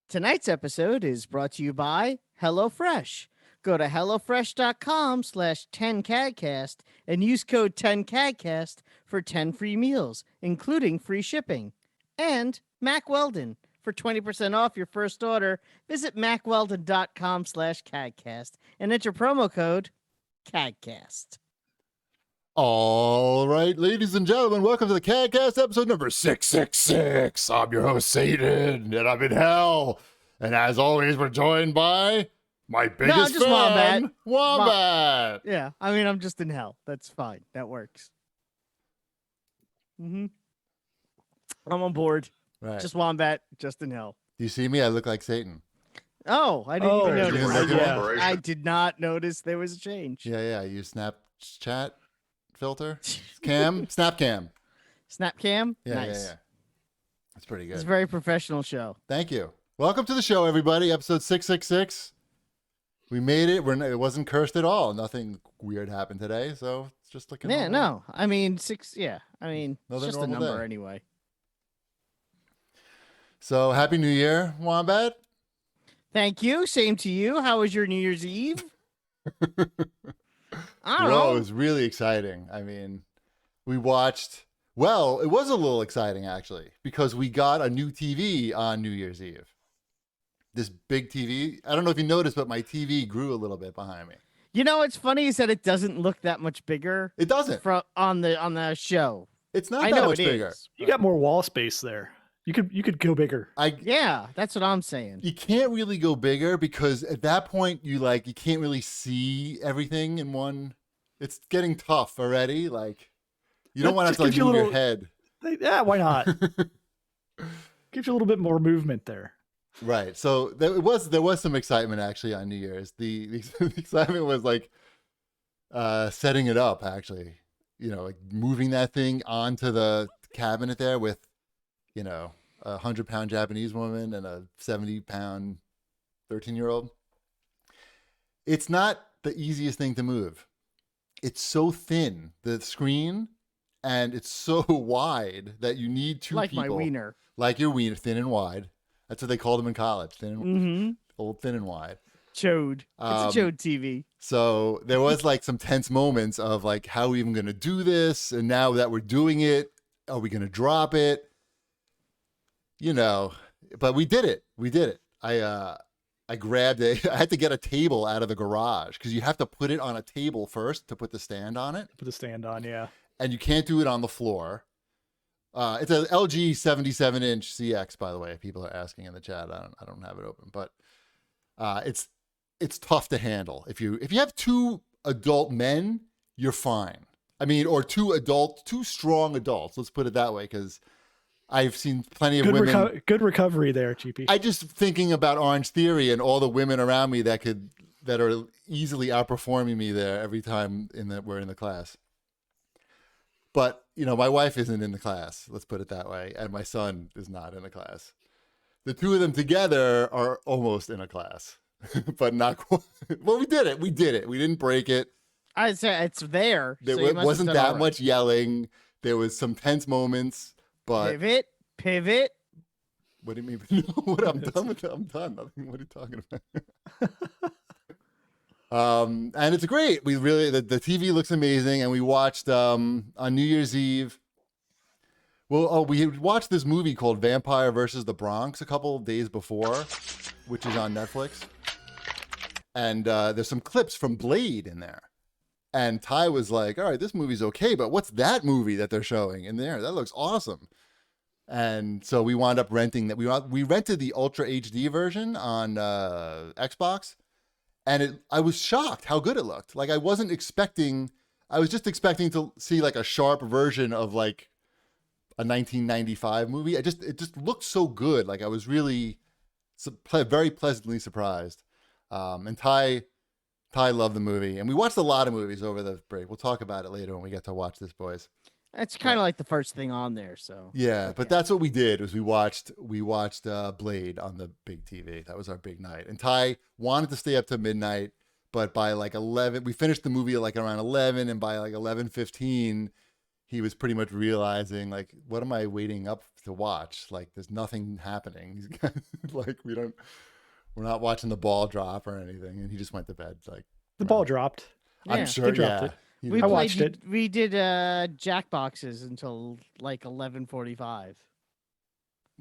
Tonight's episode is brought to you by HelloFresh. Go to hellofresh.com/10CAGcast and use code 10CAGcast for 10 free meals, including free shipping. And Mac Weldon. For 20% off your first order, visit macweldon.com/CAGcast and enter promo code CAGcast. All right, ladies and gentlemen, welcome to the CAGcast episode number 666. I'm your host, Satan, and I'm in hell. And as always, we're joined by my biggest just fan, Wombat. Wombat. Yeah, I mean, I'm just in hell. That's fine. That works. I'm on board. Right. Just Wombat, just in hell. Do you see me? I look like Satan. Oh, I didn't even you notice. didn't like it? I did not notice there was a change. Yeah. You Snapchat filter? Snap cam. Snap cam? Yeah, nice. yeah. That's pretty good. It's a very professional show. Thank you. Welcome to the show, everybody. Episode 666. We made it. It wasn't cursed at all. Nothing weird happened today, so it's just looking. Yeah, no. I mean, 6. Yeah, I mean, it's Another just a normal number day. anyway. So happy New Year, Wombat. Thank you. Same to you. How was your New Year's Eve? I don't Well, know. it was really exciting. I mean, we watched. Well, it was a little exciting actually because we got a new TV on New Year's Eve. This big TV. I don't know if you noticed, but my TV grew a little bit behind me. You know what's funny is that it doesn't look that much bigger It doesn't. on the show. It's not I that know much it bigger. is. You got more wall space there. You could go bigger. Yeah, that's what I'm saying. You can't really go bigger because at that point you can't really see everything in one. It's getting tough already. Like you don't want to have to move your head. Yeah, why not? Gives you a little bit more movement there. Right. So there was some excitement actually on New Year's. The excitement was setting it up actually. Like moving that thing onto the cabinet there with, a 100-pound Japanese woman and a 70-pound 13-year-old. It's not the easiest thing to move. It's so thin, the screen, and it's so wide that you need two Like people. my wiener. Like your wiener, thin and wide. That's what they called them in college. Old thin and wide. Chode. It's a Chode TV. So there was some tense moments of how are we even going to do this? And now that we're doing it, are we going to drop it? But we did it. I grabbed I had to get a table out of the garage because you have to put it on a table first to put the stand on it. Put the stand on, yeah. And you can't do it on the floor. It's an LG 77-inch CX, by the way. If people are asking in the chat, I don't have it open, but it's tough to handle. If you have two adult men, you're fine. I mean, or two strong adults. Let's put it that way, because I've seen plenty of women. Good recovery there, GP. I just thinking about Orange Theory and all the women around me that are easily outperforming me there every time we're in the class. But my wife isn't in the class. Let's put it that way, and my son is not in the class. The two of them together are almost in a class, but not quite. Well, we did it. We didn't break it. I'd say it's there. There wasn't that much yelling. There was some tense moments. But pivot. What do you mean? No, I'm done with it. I'm done. What are you talking about? And it's great. We really the TV looks amazing, and we watched on New Year's Eve. Well, we had watched this movie called Vampire versus the Bronx a couple of days before, which is on Netflix. And there's some clips from Blade in there. And Ty was like, all right, this movie's okay, but what's that movie that they're showing in there? That looks awesome. And so we wound up renting that. We rented the Ultra HD version on Xbox. And I was shocked how good it looked. I was just expecting to see a sharp version of a 1995 movie. It just looked so good. I was really very pleasantly surprised. And Ty loved the movie, and we watched a lot of movies over the break. We'll talk about it later when we get to watch this, boys. It's kind of like the first thing on there, so. Yeah, but that's what we did. Was we watched Blade on the big TV. That was our big night. And Ty wanted to stay up to midnight, but by 11, we finished the movie at around 11, and by 11:15, he was pretty much realizing, like, what am I waiting up to watch? Like, there's nothing happening. Like, we're not watching the ball drop or anything. And he just went to bed. Like, The ball dropped. I'm Yeah, sure, they dropped yeah. it. He We I did. watched it. We did Jackboxes until like 11:45.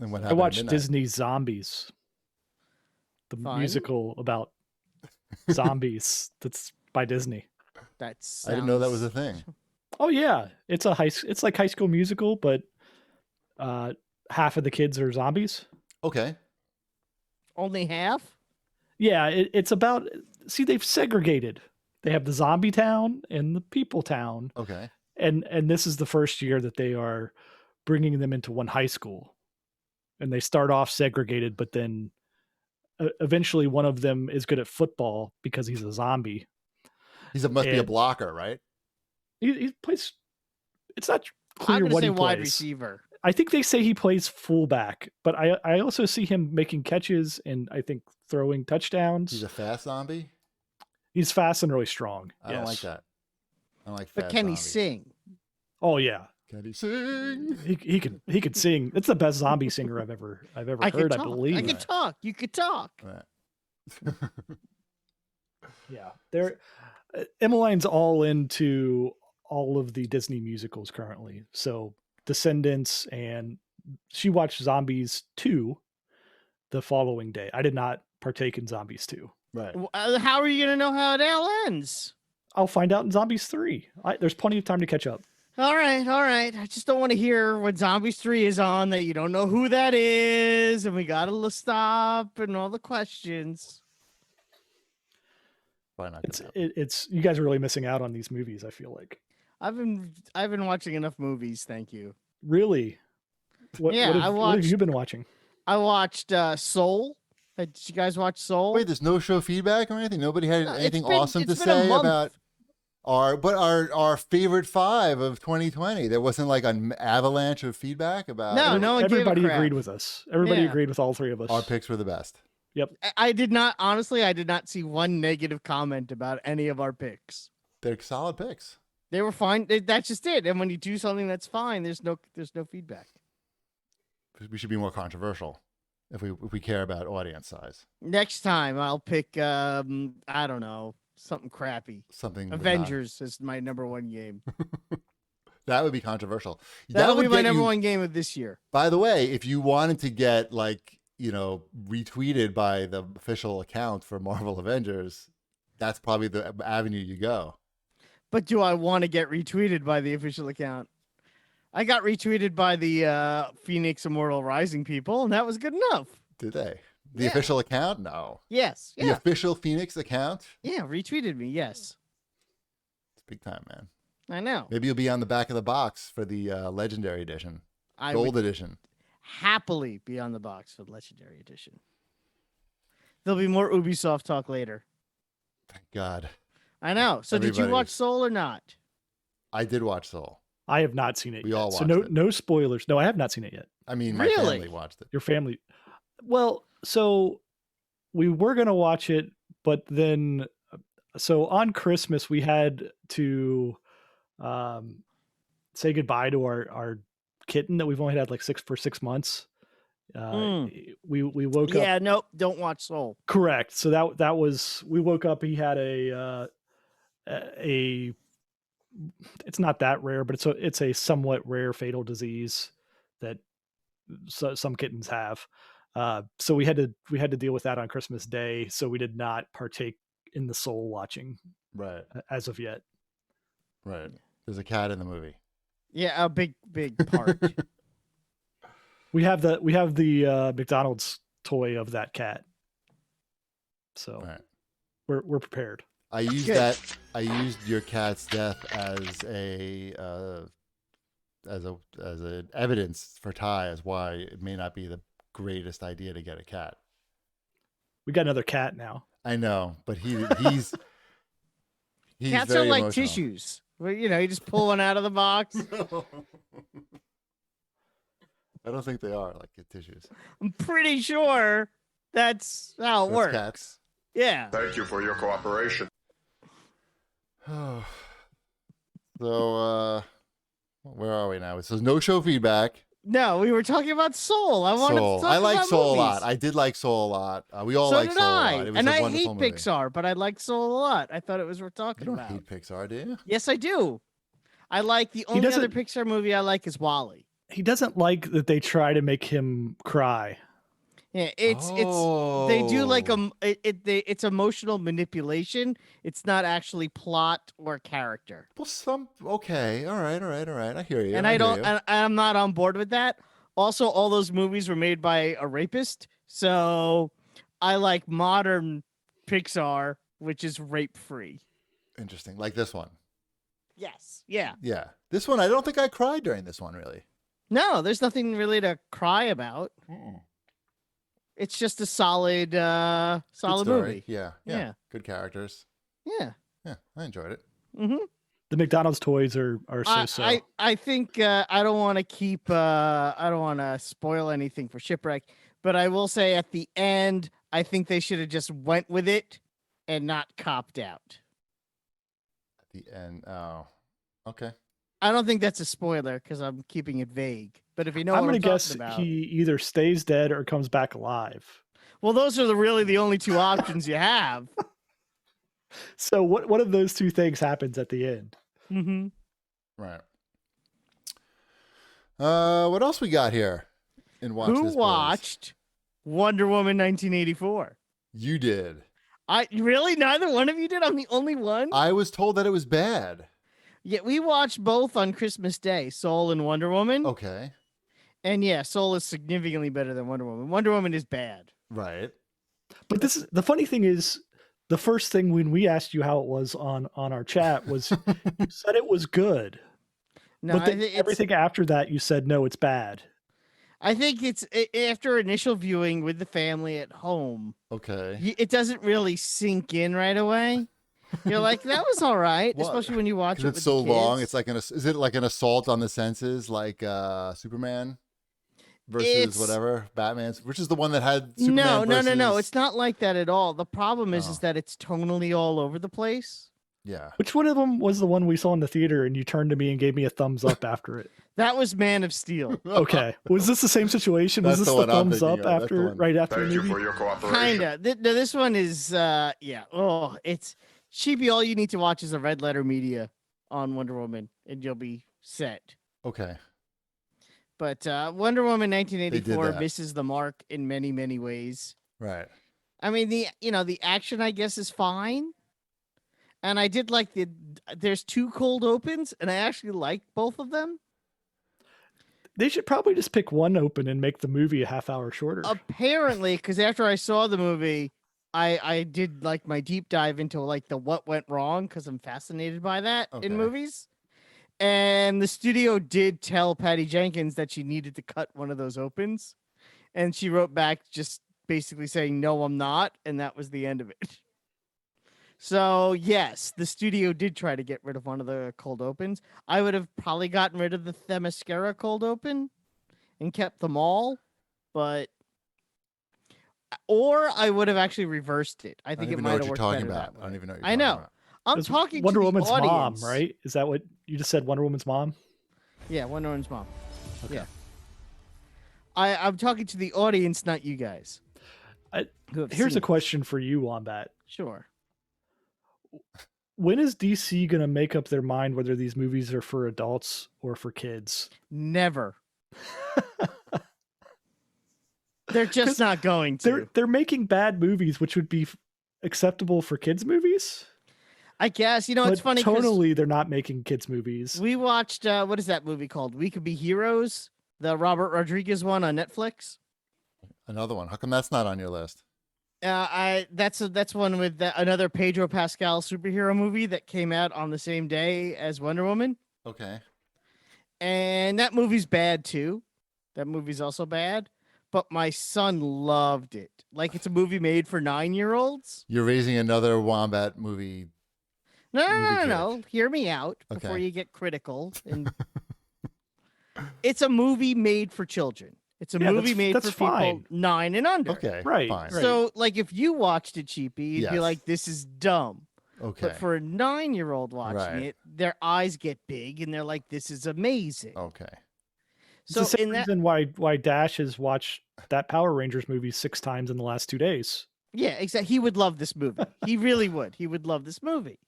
And what I happened at watched midnight? Disney Zombies, the Fun. musical about zombies. That's by Disney. That's I didn't know that was a thing. Oh yeah, it's like High School Musical, but half of the kids are zombies. Okay. only half. Yeah, it's about. See, they've segregated. They have the zombie town and the people town, Okay. and this is the first year that they are bringing them into one high school, and they start off segregated, but then eventually one of them is good at football because he's a zombie. Must be a And- blocker, right? He plays. It's not I'm clear gonna what say he wide plays. receiver. I think they say he plays fullback, but I also see him making catches and I think throwing touchdowns. He's a fast zombie. He's fast and really strong. I don't like that. I don't like But fast can he zombies. sing? Oh yeah, Can he sing? he could sing. It's the best zombie singer I've ever I heard. could I talk. believe. I could talk. You could talk. Right. Yeah, they're Emmeline's all into all of the Disney musicals currently. So Descendants, and she watched Zombies 2 the following day. I did not partake in Zombies 2. Right. How are you gonna know how it all ends? I'll find out in Zombies 3. There's plenty of time to catch up. All right, all right. I just don't want to hear when Zombies 3 is on that you don't know who that is, and we gotta stop and all the questions. Probably not gonna happen. It's you guys are really missing out on these movies. I feel like I've been watching enough movies, thank you. really. What Yeah, have, I what have you watched- been watching? I watched Soul. Did you guys watch Soul? Wait, there's no show feedback or anything? Nobody had No, it's anything been- awesome to it's been a say month. about our favorite 5 of 2020. There wasn't like an avalanche of feedback about No, no one gave a Everybody crap. agreed with us. Everybody Yeah. agreed with all three of us. our picks were the best. I did not, honestly, I did not see one negative comment about any of our picks. They're solid picks. They were fine. That's just it. And when you do something that's fine, there's no feedback. We should be more controversial if we care about audience size. Next time I'll pick I don't know, something crappy. Something with Avengers is my number one game. that would be controversial. That'll be would my get number you- one game of this year. By the way, if you wanted to get retweeted by the official account for Marvel Avengers, that's probably the avenue you go. But do I want to get retweeted by the official account? I got retweeted by the Phoenix Immortal Rising people, and that was good enough. Did they? The Yeah. official account? No. Yes. The Yeah. official Phoenix account? Yeah. Retweeted me. Yes. It's big time, man. I know. Maybe you'll be on the back of the box for the Legendary Edition, I Gold would Edition. happily be on the box for the Legendary Edition. There'll be more Ubisoft talk later. Thank God. I know. So did you Everybody watch is- Soul or not? I did watch Soul. I have not seen it We yet. all so watched it. no spoilers. No, I have not seen it yet. I mean, my Really? family watched it. Your family. Well, so we were going to watch it, but then so on Christmas we had to say goodbye to our kitten that we've only had like 6 months. We woke up. Yeah. Nope. Don't watch Soul. Correct. So that was we woke up. He had a it's not that rare, but it's a somewhat rare fatal disease that some kittens have. So we had to deal with that on Christmas Day. So we did not partake in the Soul watching Right. as of yet. Right. There's a cat in the movie. Yeah. A big part. We have the McDonald's toy of that cat. So Right. we're prepared. I used good. I used your cat's death as an evidence for Ty as why it may not be the greatest idea to get a cat. We got another cat now. I know, but he's Cats are very like emotional. tissues. Well, you just pull one out of the box. I don't think they are like tissues. I'm pretty sure that's how it That's works. cats. Yeah. Thank you for your cooperation. So Where are we now? It says no show feedback. No, we were talking about Soul. I wanted Soul. to talk I like about Soul movies. a lot. I did like Soul a lot. We all So like did Soul a I. lot. It was And a I hate wonderful movie. Pixar, but I like Soul a lot. I thought it was worth You talking don't about. hate Pixar, do you? Yes, I do. I like the only other doesn't- Pixar movie I like is Wall-E. He doesn't like that they try to make him cry. Yeah, it's they do like it's emotional manipulation. It's not actually plot or character. Well, okay, all right. I hear you. And I don't. hear you. And I'm not on board with that. Also, all those movies were made by a rapist, so I like modern Pixar, which is rape free. Interesting. Like this one. Yes. Yeah. Yeah. This one, I don't think I cried during this one, really. No, there's nothing really to cry about. It's just a solid Good story. movie. Yeah. Yeah. Good characters. Yeah. Yeah, I enjoyed it. Mm-hmm. The McDonald's toys are so. I think I don't want to keep I don't want to spoil anything for Shipwreck, but I will say at the end I think they should have just went with it and not copped out. At the end. Oh, okay. I don't think that's a spoiler because I'm keeping it vague. But if you know I'm what gonna I'm guess talking about, he either stays dead or comes back alive. well, those are really the only two options you have. So what of those two things happens at the end? Mm-hmm. Right. What else we got here? In Watch Who This, Boys? watched Wonder Woman 1984? You did. I really neither one of you did. I'm the only one. I was told that it was bad. Yeah, we watched both on Christmas Day, Soul and Wonder Woman. Okay. And yeah, Soul is significantly better than Wonder Woman. Wonder Woman is bad. Right. But this is the funny thing is the first thing when we asked you how it was on our chat was you said it was good. No, But then everything after that you said no, it's bad. I think it's after initial viewing with the family at home. Okay. It doesn't really sink in right away. You're like, that was all right, What? especially when you watch it. Because With it's so the long. kids. It's like is it like an assault on the senses, like Superman versus whatever Batman's, which is the one that had Superman No. versus... It's not like that at all. The problem is Oh. that it's tonally all over the place. Yeah. Which one of them was the one we saw in the theater and you turned to me and gave me a thumbs up after it? That was Man of Steel. Okay. Was this the same situation? That's Was this the the one I'm thumbs thinking up of. That's the after one. right after the Thank you movie? for your cooperation. Kinda. This one is yeah. Oh, it's cheapy. All you need to watch is a Red Letter Media on Wonder Woman, and you'll be set. Okay. But Wonder Woman 1984 that. misses the mark in many, many ways. Right. I mean, the action, I guess, is fine. And I did like there's two cold opens, and I actually like both of them. They should probably just pick one open and make the movie a half hour shorter. Apparently, because after I saw the movie, I did like my deep dive into like the what went wrong, because I'm fascinated by that Okay. in movies. And the studio did tell Patty Jenkins that she needed to cut one of those opens. And she wrote back just basically saying, no, I'm not. And that was the end of it. So, yes, the studio did try to get rid of one of the cold opens. I would have probably gotten rid of the Themyscira cold open and kept them all. Or I would have actually reversed it. I I don't think it even know might what have you're worked talking better about. that I don't way. even know what you're I talking know. about. I'm That's talking Wonder to the Woman's audience. mom, right? Is that what you just said? Wonder Woman's mom? Yeah, Wonder Woman's mom. Okay. Yeah. I'm talking to the audience, not you guys. who have Here's seen a question for you, Wombat. it. Sure. When is DC going to make up their mind whether these movies are for adults or for kids? Never. They're just not going to. They're making bad movies, which would be acceptable for kids' movies. I guess. You know, But it's funny 'cause tonally, they're not making kids' movies. we watched, what is that movie called? We Could Be Heroes, the Robert Rodriguez one on Netflix. Another one. How come that's not on your list? That's one with another Pedro Pascal superhero movie that came out on the same day as Wonder Woman. Okay. And that movie's bad too. That movie's also bad. But my son loved it. Like it's a movie made for 9-year-olds. You're raising another Wombat movie. No. Hear me out before Okay. you get critical. And it's a movie made for children. It's a Yeah, movie made that's for fine. people 9 and under. Okay. Right, Fine. right. So, like, if you watched it, Cheapy, you'd be Yes. like, "This is dumb." Okay. But for a 9-year-old watching Right. it, their eyes get big and they're like, "This is amazing." Okay. It's So the same in that, reason why Dash has watched that Power Rangers movie 6 times in the last 2 days. yeah, exactly. He would love this movie. He really would. He would love this movie.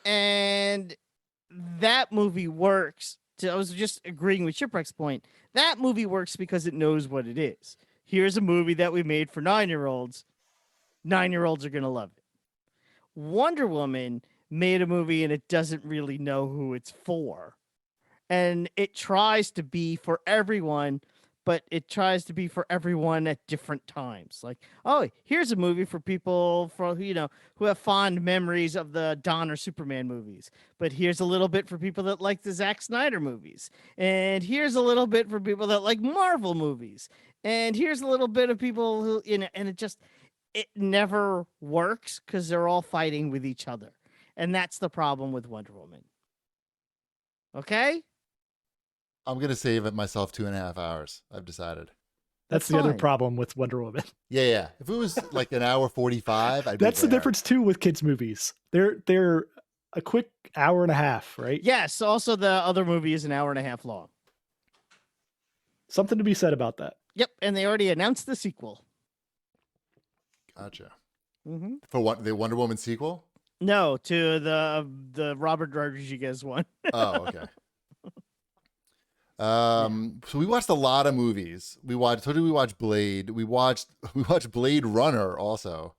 And that movie works. I was just agreeing with Shipwreck's point. That movie works because it knows what it is. Here's a movie that we made for 9-year-olds. 9-year-olds are going to love it. Wonder Woman made a movie and it doesn't really know who it's for. And it tries to be for everyone, but it tries to be for everyone at different times. Like, oh, here's a movie for people who have fond memories of the Donner Superman movies. But here's a little bit for people that like the Zack Snyder movies. And here's a little bit for people that like Marvel movies. And here's a little bit of people who, and it never works because they're all fighting with each other. And that's the problem with Wonder Woman. Okay? I'm going to save it myself 2.5 hours. I've decided. That's the other fine. problem with Wonder Woman. Yeah. If it was like an hour 45, I'd be That's the there. difference too with kids movies. They're a quick hour and a half, right? Yes. Also, the other movie is an hour and a half long. Something to be said about that. Yep. And they already announced the sequel. Gotcha. Mm-hmm. For what, the Wonder Woman sequel? No, to the Robert Rodriguez one. Oh, okay. So we watched a lot of movies. So did we watch Blade? We watched Blade Runner also.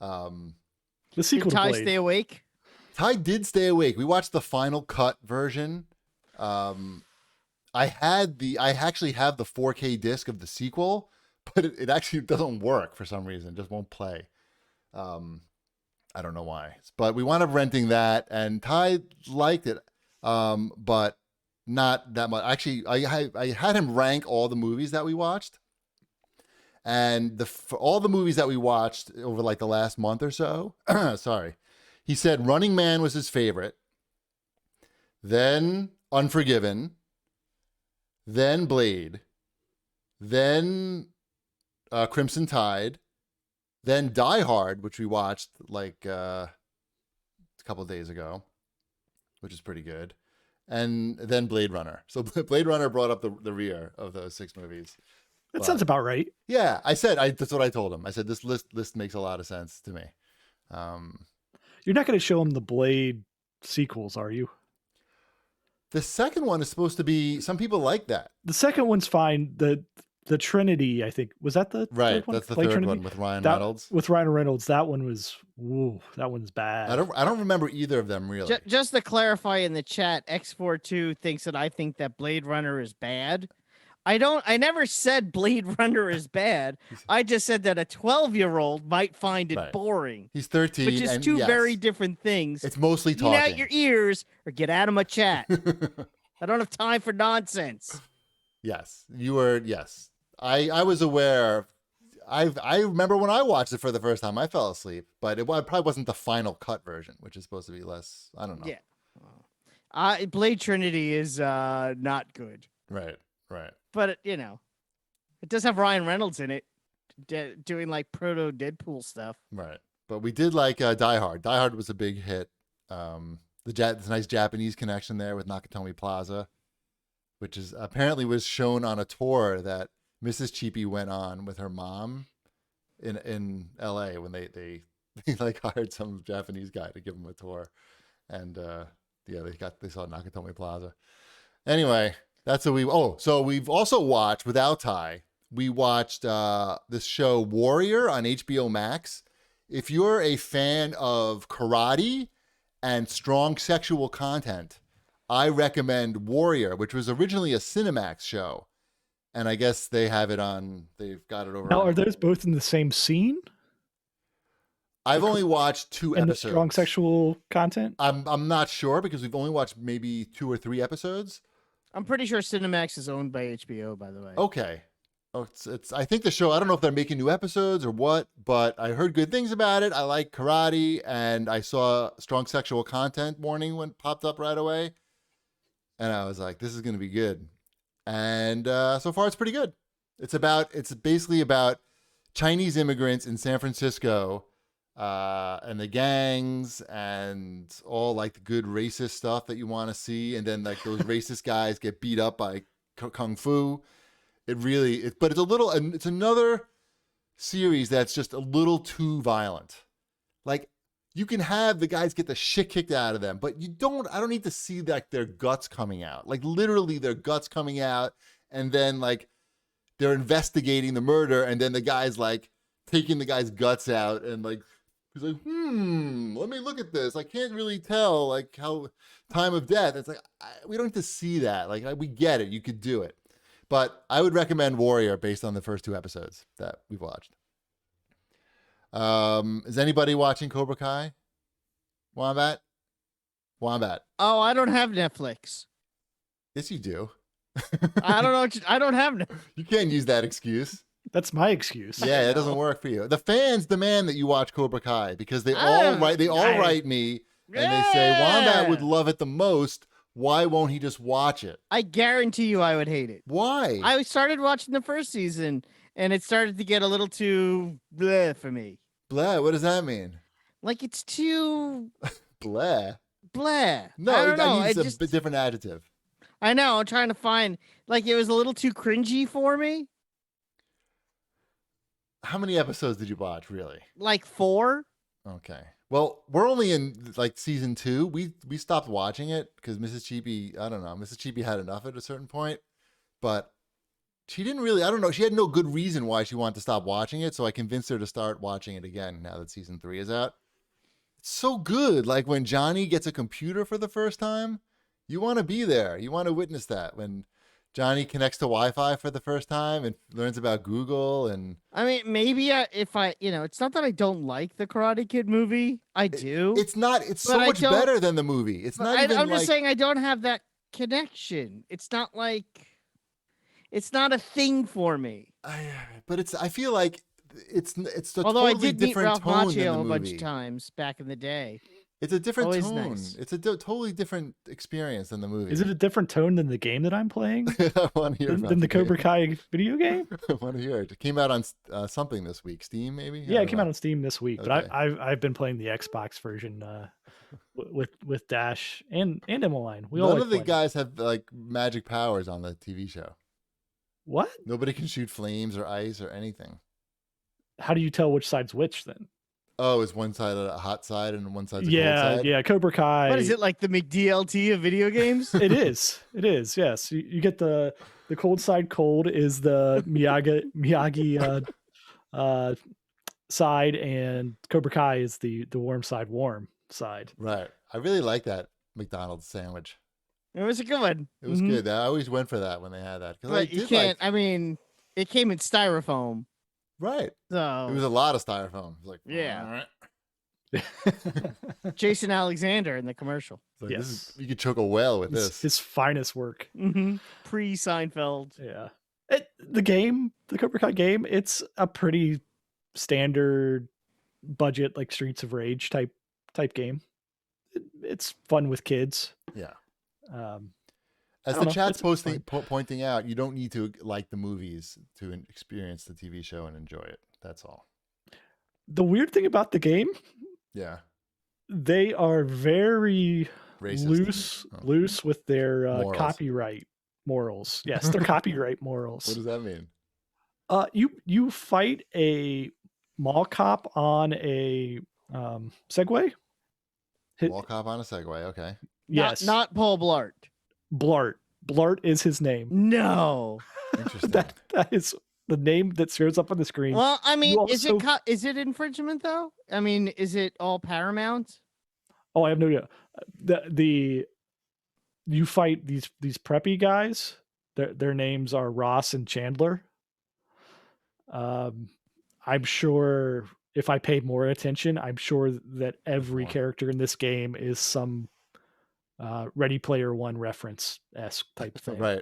The sequel Did to Ty Blade. stay awake? Ty did stay awake. We watched the final cut version. I actually have the 4K disc of the sequel, but it actually doesn't work for some reason. It just won't play. I don't know why. But we wound up renting that, and Ty liked it, but not that much. Actually, I had him rank all the movies that we watched, and for all the movies that we watched over like the last month or so, sorry, he said Running Man was his favorite, then Unforgiven, then Blade, then Crimson Tide, then Die Hard, which we watched like a couple of days ago, which is pretty good. And then Blade Runner. So Blade Runner brought up the rear of those 6 movies. That sounds about right. Yeah, that's what I told him. I said, this list makes a lot of sense to me. You're not going to show him the Blade sequels, are you? The second one is supposed to be, some people like that. The second one's fine. The Trinity, I think, was that the Right, third one? that's the Blade third Trinity? one with Ryan That- Reynolds. With Ryan Reynolds, that one was, that one's bad. I don't remember either of them really. Just to clarify in the chat, X42 thinks that I think that Blade Runner is bad. I never said Blade Runner is bad. I just said that a 12-year-old might find it Right. boring, He's 13. which is and two yes, very different things. It's mostly Clean out talking. your ears or get out of my chat. I don't have time for nonsense. Yes, you were. Yes, I was aware. I remember when I watched it for the first time, I fell asleep, but it probably wasn't the final cut version, which is supposed to be less. I don't know. Yeah. Blade Trinity is not good, Right. but it does have Ryan Reynolds in it, doing like proto Deadpool stuff. Right. But we did like Die Hard. Die Hard was a big hit. There's a nice Japanese connection there with Nakatomi Plaza, which is apparently was shown on a tour that Mrs. Cheapy went on with her mom in LA when they like hired some Japanese guy to give them a tour, and they saw Nakatomi Plaza. Anyway, that's what so we've also watched without Ty. We watched this show Warrior on HBO Max. If you're a fan of karate and strong sexual content, I recommend Warrior, which was originally a Cinemax show. And I guess they've got it over. Now, on- are those both in the same scene? I've only watched 2 And the episodes. strong sexual content? I'm not sure because we've only watched maybe 2 or 3 episodes. I'm pretty sure Cinemax is owned by HBO, by the way. Okay. Oh, it's. I think the show. I don't know if they're making new episodes or what, but I heard good things about it. I like karate, and I saw strong sexual content warning when it popped up right away, and I was like, "This is going to be good." And so far, it's pretty good. It's basically about Chinese immigrants in San Francisco and the gangs and all like the good racist stuff that you want to see, and then like those racist guys get beat up by kung fu. But it's a little, and it's another series that's just a little too violent. Like, you can have the guys get the shit kicked out of them, but I don't need to see like their guts coming out. Like literally their guts coming out, and then like they're investigating the murder, and then the guy's like taking the guy's guts out, and like he's like, let me look at this. I can't really tell like how time of death. It's like, we don't need to see that. Like, we get it. You could do it. But I would recommend Warrior based on the first 2 episodes that we've watched. Is anybody watching Cobra Kai? Wombat? Oh, I don't have Netflix. Yes, you do. I don't know. I don't have Netflix. You can't use that excuse. That's my excuse. Yeah, it doesn't work for you. The fans demand that you watch Cobra Kai because they all write me and they say Wombat would love it the most. Why won't he just watch it? I guarantee you I would hate it. Why? I started watching the first season and it started to get a little too bleh for me. Bleh, what does that mean? Like, it's too Bleh. bleh. No, I don't know. It needs a different adjective. I know. I'm trying to find, like, it was a little too cringy for me. How many episodes did you watch, really? Like 4. Okay. Well, we're only in like season 2. We stopped watching it because Mrs. Cheapy, I don't know, Mrs. Cheapy had enough at a certain point, but she didn't really, I don't know, she had no good reason why she wanted to stop watching it, so I convinced her to start watching it again now that season 3 is out. It's so good. Like when Johnny gets a computer for the first time, you want to be there. You want to witness that. When Johnny connects to Wi-Fi for the first time and learns about Google. And I mean, maybe it's not that I don't like the Karate Kid movie. I do. It's so much better than the movie. It's not even I'm just saying I don't have that connection. It's not a thing for me. I feel like it's a Although totally I did meet different Ralph tone than the Macchio a movie. bunch of times back in the day. It's a different Always tone. nice. It's a totally different experience than the movie. Is it a different tone than the game that I'm playing? I want to hear than the Cobra Kai video game? I want to hear it. It came out on something this week. Steam, maybe? Yeah, it came out on Steam this week. Okay. But I've been playing the Xbox version with Dash and Emmeline. None of the guys have like magic powers on the TV show. What? Nobody can shoot flames or ice or anything. How do you tell which side's which then? Oh, is one side a hot side and one side's a cold side? Yeah, Cobra Kai. What is it, like the McDLT of video games? It is. Yes, you get the cold side. Cold is the Miyagi side, and Cobra Kai is the warm side. Warm side. Right. I really like that McDonald's sandwich. It was a good one. It was good. I always went for that when they had that. But you can't. I mean, it came in styrofoam. Right. So it was a lot of styrofoam. It was like, yeah. Jason Alexander in the commercial. Like, yes. You could choke a whale with this. His finest work. Mm-hmm. Pre-Seinfeld. Yeah. The Cobra Kai game, it's a pretty standard budget, like Streets of Rage type game. It's fun with kids. Yeah. As the chat's pointing out, you don't need to like the movies to experience the TV show and enjoy it. That's all. The weird thing about the game, yeah, they are very racist. loose with their copyright morals. Yes, they're copyright morals. What does that mean? You fight a mall cop on a Segway. Mall cop on a Segway. Okay. Yes, not Paul Blart. Blart is his name. No. Interesting. that is the name that shows up on the screen. Well, I mean, is it infringement though? I mean, is it all Paramount? Oh, I have no idea. You fight these preppy guys. Their names are Ross and Chandler. I'm sure if I paid more attention, I'm sure that every character in this game is some Ready Player One reference-esque type thing. Right.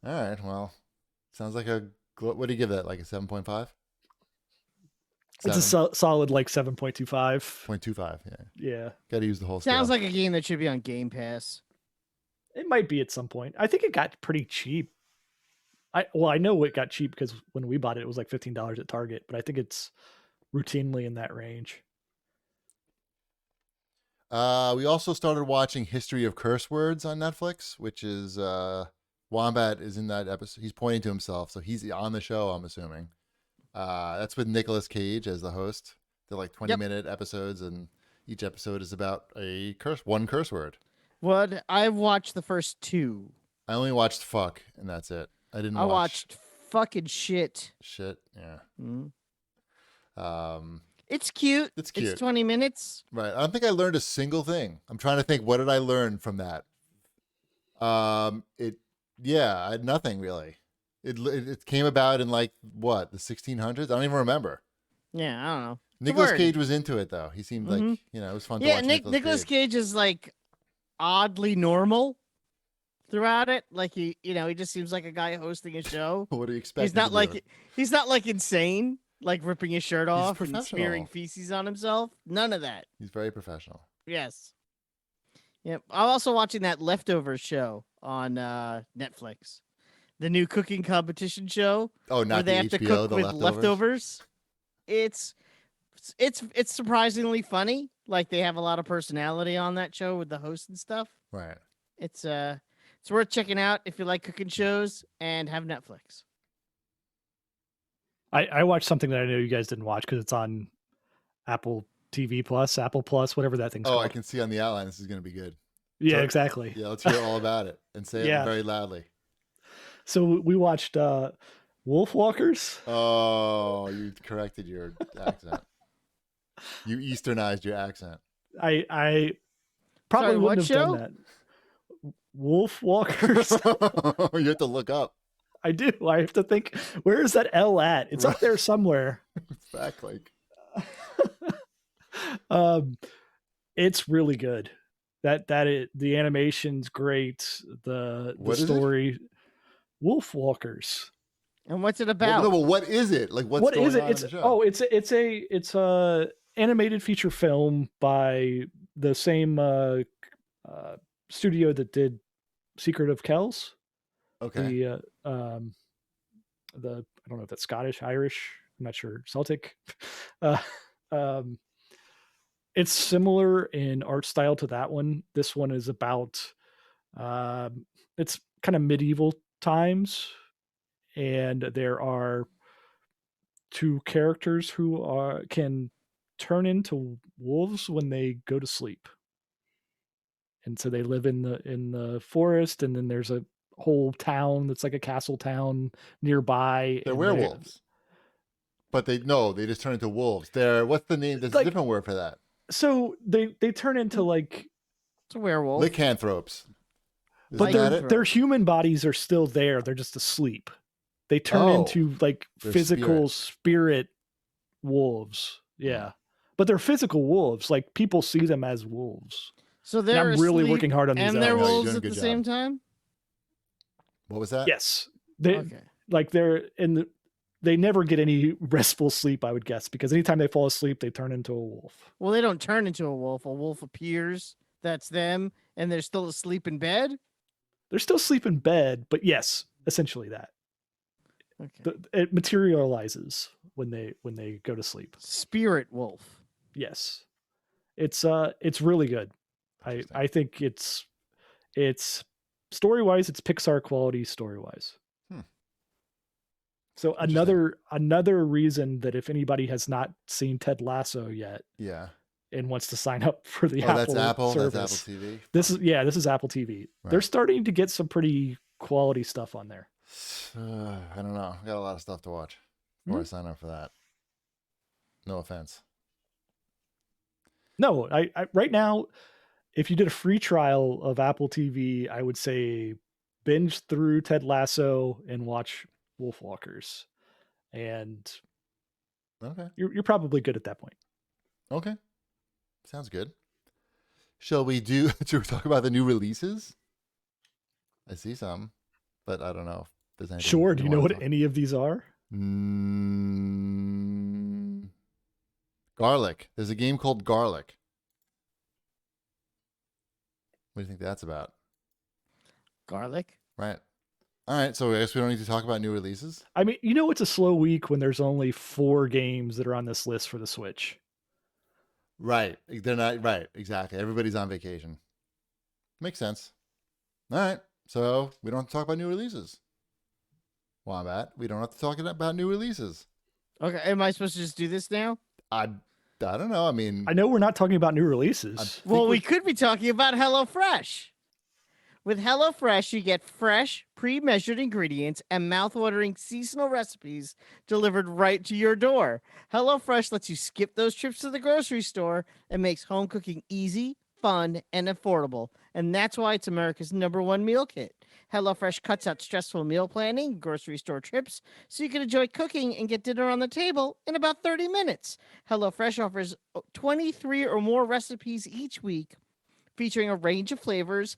All right. Well, sounds like what do you give that? Like a 7.5? It's a solid like 7.25. 0.25. Yeah. Got to use the whole. Sounds scale. like a game that should be on Game Pass. It might be at some point. I think it got pretty cheap. I know it got cheap because when we bought it, it was like $15 at Target, but I think it's routinely in that range. We also started watching History of Curse Words on Netflix, which is Wombat is in that episode. He's pointing to himself, so he's on the show, I'm assuming. That's with Nicolas Cage as the host. They're like 20-minute episodes, and each episode is about one curse word. What? I've watched the first 2. I only watched fuck, and that's it. I watched fucking shit. Shit, yeah. Mm. It's cute. It's cute. It's 20 minutes. Right. I don't think I learned a single thing. I'm trying to think, what did I learn from that? Nothing really. It came about in like what, the 1600s? I don't even remember. Yeah, I don't know. Nicolas Cage was into it though. He seemed like, it was fun to watch. Nicolas Cage is like oddly normal throughout it. Like he just seems like a guy hosting a show. What do you expect? He's not like insane, like ripping his shirt off and professional. smearing feces on himself. None of that. He's very professional. Yes. Yep. I'm also watching that Leftovers show on Netflix. The new cooking competition show. Oh, not where they the have HBO, to cook the with leftovers. It's surprisingly funny. Like they have a lot of personality on that show with the host and stuff. Right. It's worth checking out if you like cooking shows and have Netflix. I watched something that I know you guys didn't watch because it's on Apple TV Plus, Apple Plus, whatever that thing's called. I can see on the outline this is going to be good. Yeah, exactly. Yeah, let's hear all about it and say it very loudly. So we watched Wolf Walkers. Oh, you corrected your accent. You Easternized your accent. I probably wouldn't have done that. Wolf Walkers. You have to look up. I do. I have to think, where is that L at? It's up there somewhere. Exactly. It's really good. The animation's great. The story. Wolf Walkers. And what's it about? Well, what is it? Like what's going on in the show? It's a animated feature film by the same studio that did Secret of Kells. Okay. I don't know if that's Scottish, Irish, I'm not sure, Celtic. It's similar in art style to that one. This one is about it's kind of medieval times, and there are 2 characters who can turn into wolves when they go to sleep. And so they live in the forest, and then there's a whole town that's like a castle town nearby. They're werewolves. But they just turn into wolves. What's the name? There's a different word for that. So they turn into like, it's a werewolf. Lycanthropes. But their human bodies are still there. They're just asleep. They turn into like physical spirit wolves. Yeah. But they're physical wolves. Like people see them as wolves. So they're really working hard on these. And they're wolves at the same time? What was that? Yes. They never get any restful sleep, I would guess, because anytime they fall asleep, they turn into a wolf. Well, they don't turn into a wolf. A wolf appears. That's them. And they're still asleep in bed? They're still asleep in bed, but yes, essentially that. Okay. It materializes when they go to sleep. Spirit wolf. Yes. It's really good. I think it's story-wise, it's Pixar quality story-wise. So another reason that if anybody has not seen Ted Lasso yet, and wants to sign up for the Apple service, that's Apple TV. This is Apple TV. Right. They're starting to get some pretty quality stuff on there. I don't know. I got a lot of stuff to watch before I sign up for that. No offense. No, I right now, if you did a free trial of Apple TV, I would say binge through Ted Lasso and watch Wolf Walkers, and you're probably good at that point. Okay, sounds good. Should we talk about the new releases? I see some, but I don't know if there's anything. Sure. Do you know what any of these are? Garlic. There's a game called Garlic. What do you think that's about? Garlic? Right. All right, so I guess we don't need to talk about new releases. I mean, it's a slow week when there's only 4 games that are on this list for the Switch. Right. They're not right. Exactly. Everybody's on vacation. Makes sense. All right. So we don't have to talk about new releases. Wombat, we don't have to talk about new releases. Okay, am I supposed to just do this now? I don't know. I mean, I know we're not talking about new releases. Well, we could be talking about HelloFresh. With HelloFresh, you get fresh, pre-measured ingredients and mouth-watering seasonal recipes delivered right to your door. HelloFresh lets you skip those trips to the grocery store and makes home cooking easy, fun, and affordable. And that's why it's America's #1 meal kit. HelloFresh cuts out stressful meal planning, grocery store trips, so you can enjoy cooking and get dinner on the table in about 30 minutes. HelloFresh offers 23 or more recipes each week, featuring a range of flavors,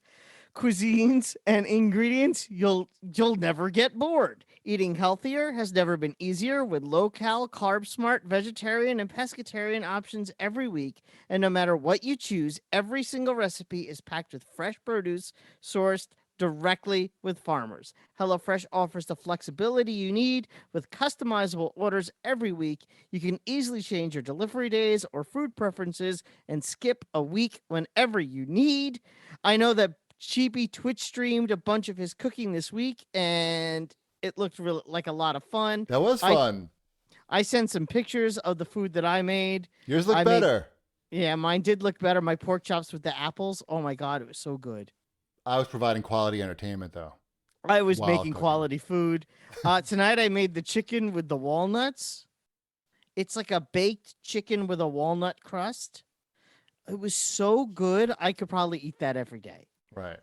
cuisines, and ingredients. You'll never get bored. Eating healthier has never been easier with low-cal, carb-smart, vegetarian, and pescatarian options every week. And no matter what you choose, every single recipe is packed with fresh produce sourced directly with farmers. HelloFresh offers the flexibility you need with customizable orders every week. You can easily change your delivery days or food preferences and skip a week whenever you need. I know that Cheapy Twitch streamed a bunch of his cooking this week, and it looked really like a lot of fun. that was fun. I sent some pictures of the food that I made. Yours look better. Yeah, mine did look better. My pork chops with the apples. Oh my God, it was so good. I was providing quality entertainment, though. I was While making cooking. quality food. Tonight I made the chicken with the walnuts. It's like a baked chicken with a walnut crust. It was so good. I could probably eat that every day. Right.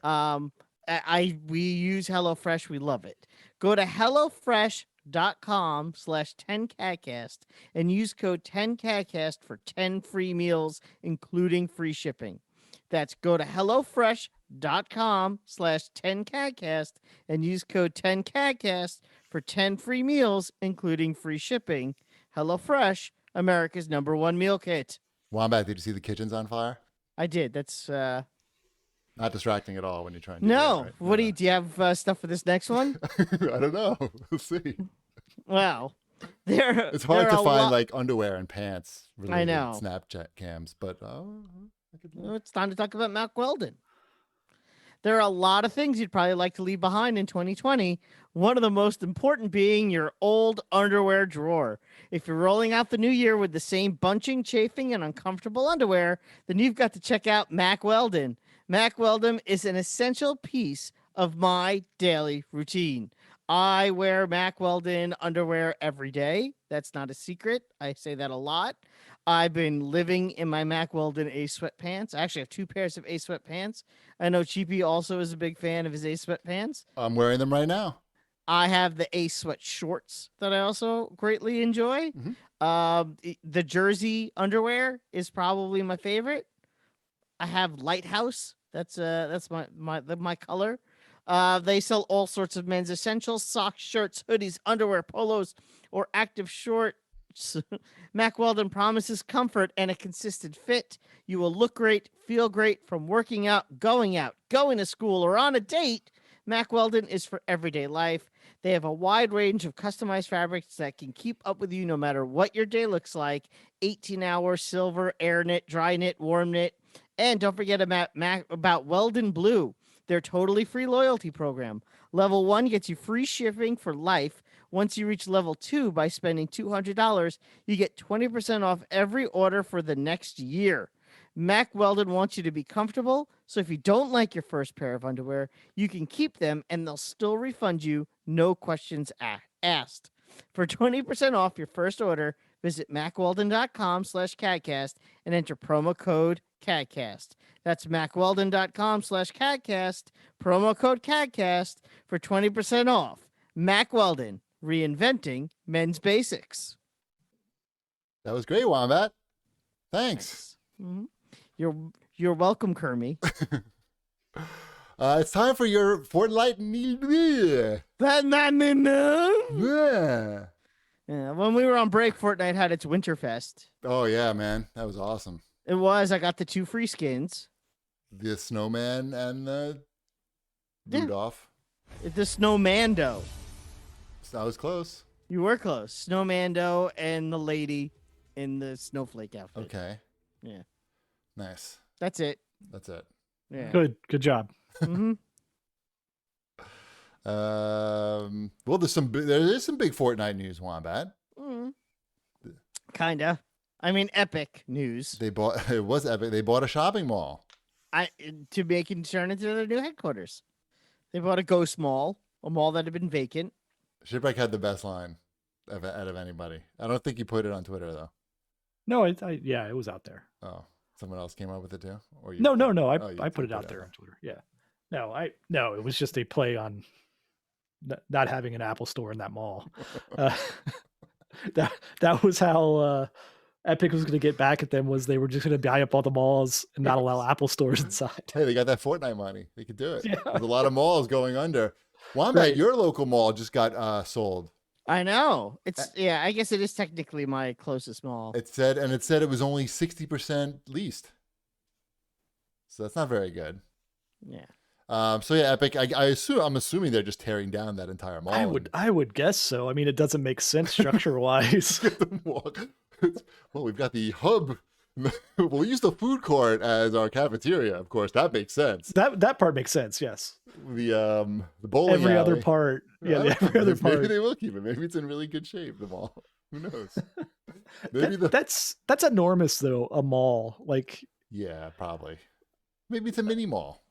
We use HelloFresh. We love it. Go to hellofresh.com/10CAGcast and use code 10CAGcast for 10 free meals, including free shipping. That's go to hellofresh.com/10CAGcast and use code 10CAGcast for 10 free meals, including free shipping. HelloFresh, America's #1 meal kit. Wombat, did you see the kitchen's on fire? I did. That's Not distracting at all when you're trying to do no. that, right? What do you have stuff for this next one? I don't know. We'll see. Wow. It's hard to find like underwear and pants related know. Snapchat cams, but It's time to talk about Mac Weldon. There are a lot of things you'd probably like to leave behind in 2020. One of the most important being your old underwear drawer. If you're rolling out the new year with the same bunching, chafing, and uncomfortable underwear, then you've got to check out Mac Weldon. Mac Weldon is an essential piece of my daily routine. I wear Mac Weldon underwear every day. That's not a secret. I say that a lot. I've been living in my Mac Weldon Ace sweatpants. I actually have 2 pairs of Ace sweatpants. I know Cheapy also is a big fan of his Ace sweatpants. I'm wearing them right now. I have the Ace sweat shorts that I also greatly enjoy. The jersey underwear is probably my favorite. I have Lighthouse. That's my color. They sell all sorts of men's essentials: socks, shirts, hoodies, underwear, polos, or active shorts. Mac Weldon promises comfort and a consistent fit. You will look great, feel great from working out, going to school, or on a date. Mac Weldon is for everyday life. They have a wide range of customized fabrics that can keep up with you no matter what your day looks like. 18-hour silver, air knit, dry knit, warm knit. And don't forget about Weldon Blue, their totally free loyalty program. Level 1 gets you free shipping for life. Once you reach level 2 by spending $200, you get 20% off every order for the next year. Mac Weldon wants you to be comfortable, so if you don't like your first pair of underwear, you can keep them and they'll still refund you, no questions asked. For 20% off your first order, visit macweldon.com/CAGcast and enter promo code CAGcast. That's macweldon.com/CAGcast, promo code CAGcast for 20% off. Mac Weldon, reinventing men's basics. That was great, Wombat. Thanks. Mm-hmm. You're welcome, Kermie. It's time for your Fortnite. Yeah, when we were on break, Fortnite had its Winterfest. Oh yeah, man, that was awesome. It was. I got the 2 free skins. The snowman and the Rudolph. The Snowmando. So I was close. You were close. Snowmando and the lady in the snowflake outfit. Okay. Yeah. Nice. That's it. That's it. Yeah. Good job. Mm-hmm. Well, there is some big Fortnite news, Wombat. Kinda. I mean, epic news. It was epic. They bought a shopping mall. To make it turn into their new headquarters. They bought a ghost mall, a mall that had been vacant. Shipwreck had the best line out of anybody. I don't think you put it on Twitter though. No, it was out there. Oh, someone else came up with it too? Or No. you I put it out there on Twitter. Yeah. No, it was just a play on not having an Apple store in that mall. That was how Epic was going to get back at them. Was they were just going to buy up all the malls and not allow Apple stores inside. Hey, they got that Fortnite money. They could do it. Yeah. There's a lot of malls going under. Wombat, Right. your local mall just got sold. I know. I guess it is technically my closest mall. It said it was only 60% leased. So that's not very good. Yeah. So yeah, Epic. I'm assuming they're just tearing down that entire mall. I would guess so. I mean, it doesn't make sense structure wise. Well, we've got the hub. We'll use the food court as our cafeteria. Of course, that makes sense. That part makes sense. Yes. The bowling Every other alley. part. Yeah. Every other part. Maybe they will keep it. Maybe it's in really good shape. The mall. Who knows? Maybe that's enormous though. A mall, like. Yeah, probably. Maybe it's a mini mall.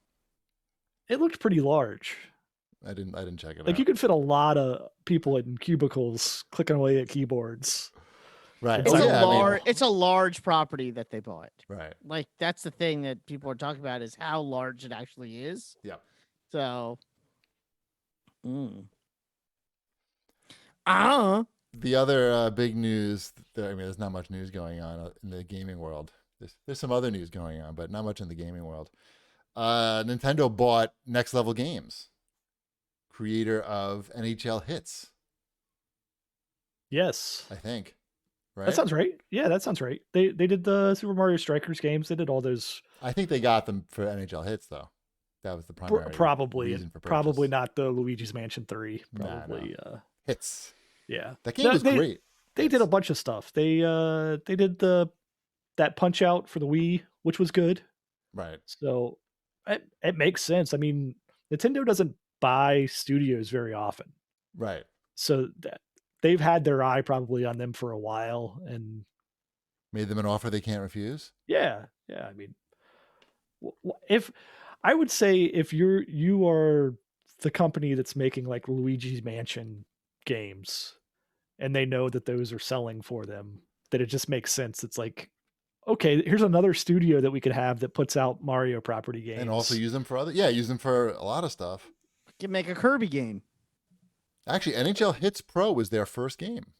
It looked pretty large. I didn't check it out. Like you could fit a lot of people in cubicles clicking away at keyboards. Right. It's a large property that they bought. Right. Like that's the thing that people are talking about is how large it actually is. Yeah. So. The other big news. There's not much news going on in the gaming world. There's some other news going on, but not much in the gaming world. Nintendo bought Next Level Games, creator of NHL Hits. Yes. I think. Right? That sounds right. Yeah, that sounds right. They did the Super Mario Strikers games. They did all those. I think they got them for NHL Hits though. That was the primary probably reason for purchase. Probably not the Luigi's Mansion 3. Probably Hits. Yeah. That game was great. They did a bunch of stuff. They did that Punch Out for the Wii, which was good. Right. So it makes sense. I mean, Nintendo doesn't buy studios very often. Right. So they've had their eye probably on them for a while and made them an offer they can't refuse. Yeah. I mean, if I would say if you are the company that's making like Luigi's Mansion games and they know that those are selling for them, that it just makes sense. It's like, okay, here's another studio that we could have that puts out Mario property games. And also use them for use them for a lot of stuff. You can make a Kirby game. Actually, NHL Hits Pro was their first game.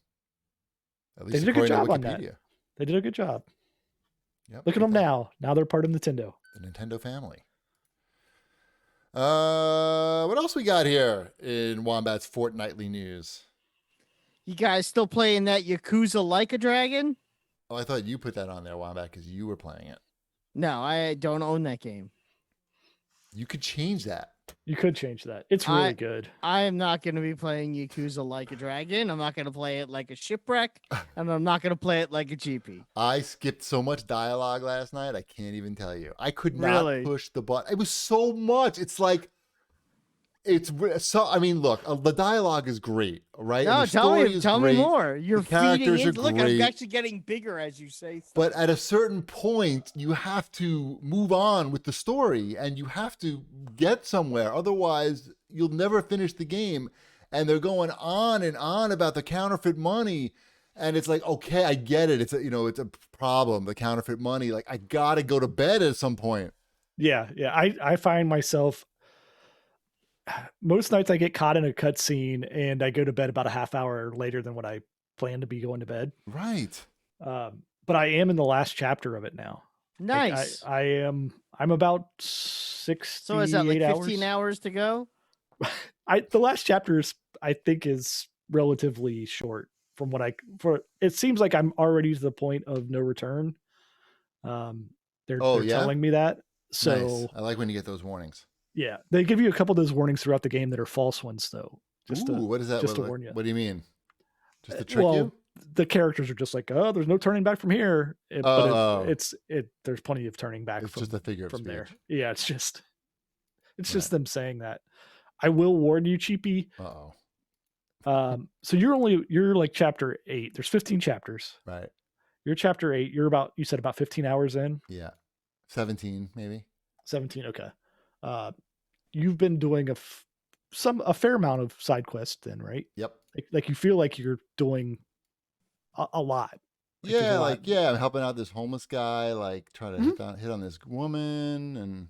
At least they did a good job to on that. They did a good job. Yep, Look at them now. Now they're part of Nintendo. The Nintendo family. What else we got here in Wombat's fortnightly news? You guys still playing that Yakuza Like a Dragon? Oh, I thought you put that on there, Wombat, because you were playing it. No, I don't own that game. You could change that. You could change that. It's really good. I am not going to be playing Yakuza Like a Dragon. I'm not going to play it like a Shipwreck, and I'm not going to play it like a GP. I skipped so much dialogue last night, I can't even tell you. I could not push the button. It was so much. It's like, I mean, look, the dialogue is great, right? No, tell me more. You're feeding in. Look, great. I'm actually getting bigger as you say stuff. But at a certain point, you have to move on with the story and you have to get somewhere. Otherwise, you'll never finish the game. And they're going on and on about the counterfeit money. And it's like, okay, I get it. It's a problem, the counterfeit money. Like, I got to go to bed at some point. Yeah. I find myself, most nights I get caught in a cutscene and I go to bed about a half hour later than what I plan to be going to bed. Right. But I am in the last chapter of it now. Nice. I'm about 68 So is that like 15 15 hours to go? The last chapter I think is relatively short from what it seems like I'm already to the point of no return. They're telling me that. So nice. I like when you get those warnings. Yeah, they give you a couple of those warnings throughout the game that are false ones, though. What is that? Just to warn you. What do you mean? Just to trick you? The characters are just like, oh, there's no turning back from here. There's plenty of turning back. It's just a figure of from speech. there. Yeah, it's just them saying that. I will warn you, Cheapy. So you're like chapter 8. There's 15 chapters. Right. You're chapter 8. You said about 15 hours in. Yeah, 17 maybe. 17. Okay. You've been doing a fair amount of side quests then, right? Yep. Like you feel like you're doing a lot. I'm helping out this homeless guy, like trying to hit on this woman, and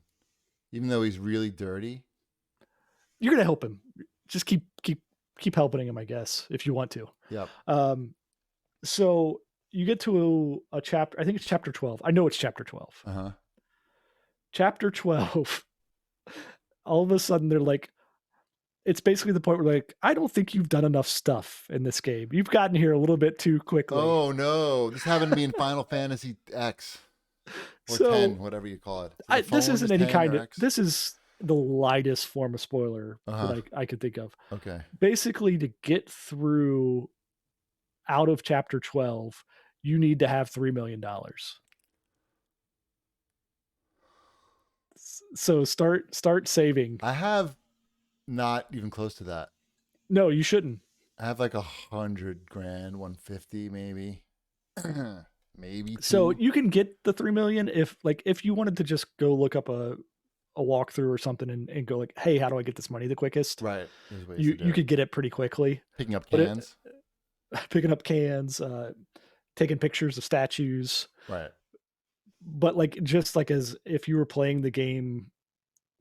even though he's really dirty, you're gonna help him. Just keep helping him, I guess, if you want to. Yep. So you get to a chapter. I think it's chapter 12. I know it's chapter 12. Chapter 12. All of a sudden, they're like, it's basically the point where like, I don't think you've done enough stuff in this game. You've gotten here a little bit too quickly. Oh no, this happened to me in Final Fantasy X or 10, whatever you call it. This isn't any kind of. This is the lightest form of spoiler that I could think of. Okay. Basically, to get through out of chapter 12, you need to have $3 million. So start saving. I have not even close to that. No, you shouldn't. I have like $100,000, 150 maybe. Maybe 2. So you can get the 3 million if you wanted to just go look up a walkthrough or something and go like, hey, how do I get this money the quickest? Right. You could get it pretty quickly. Picking up cans. Taking pictures of statues. Right. But just as if you were playing the game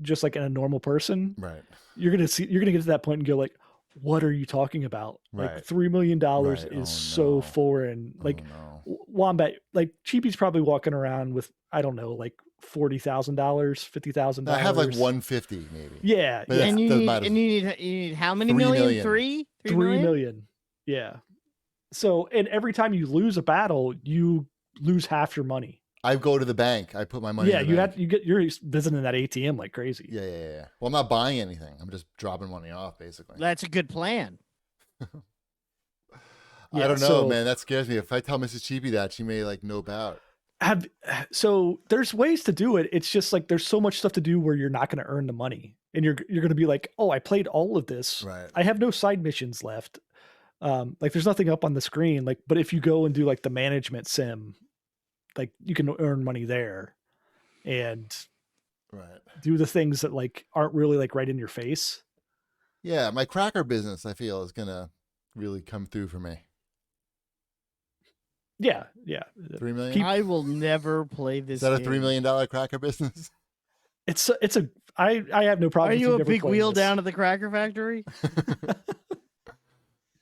just like in a normal person, right? You're gonna get to that point and go like, what are you talking about? Right. Like $3 million is so foreign. Wombat, like Cheapy's probably walking around with, I don't know, like $40,000, $50,000. I have like 150 maybe. Yeah. Yeah. And you need how many million? 3 million. Yeah. So, and every time you lose a battle, you lose half your money. I go to the bank. I put my money. Yeah, you're visiting that ATM like crazy. Yeah. Well, I'm not buying anything. I'm just dropping money off, basically. That's a good plan. I don't know, man. That scares me. If I tell Mrs. Cheapy that, she may like nope out. So there's ways to do it. It's just like there's so much stuff to do where you're not going to earn the money, and you're going to be like, oh, I played all of this. Right. I have no side missions left. Like there's nothing up on the screen. Like, but if you go and do like the management sim, like you can earn money there and do the things that like aren't really like right in your face. Yeah. My cracker business, I feel, is going to really come through for me. Yeah. 3 million. I will never play this. Is that a $3 million cracker business? I have no problem. Are you a big wheel down at the cracker factory?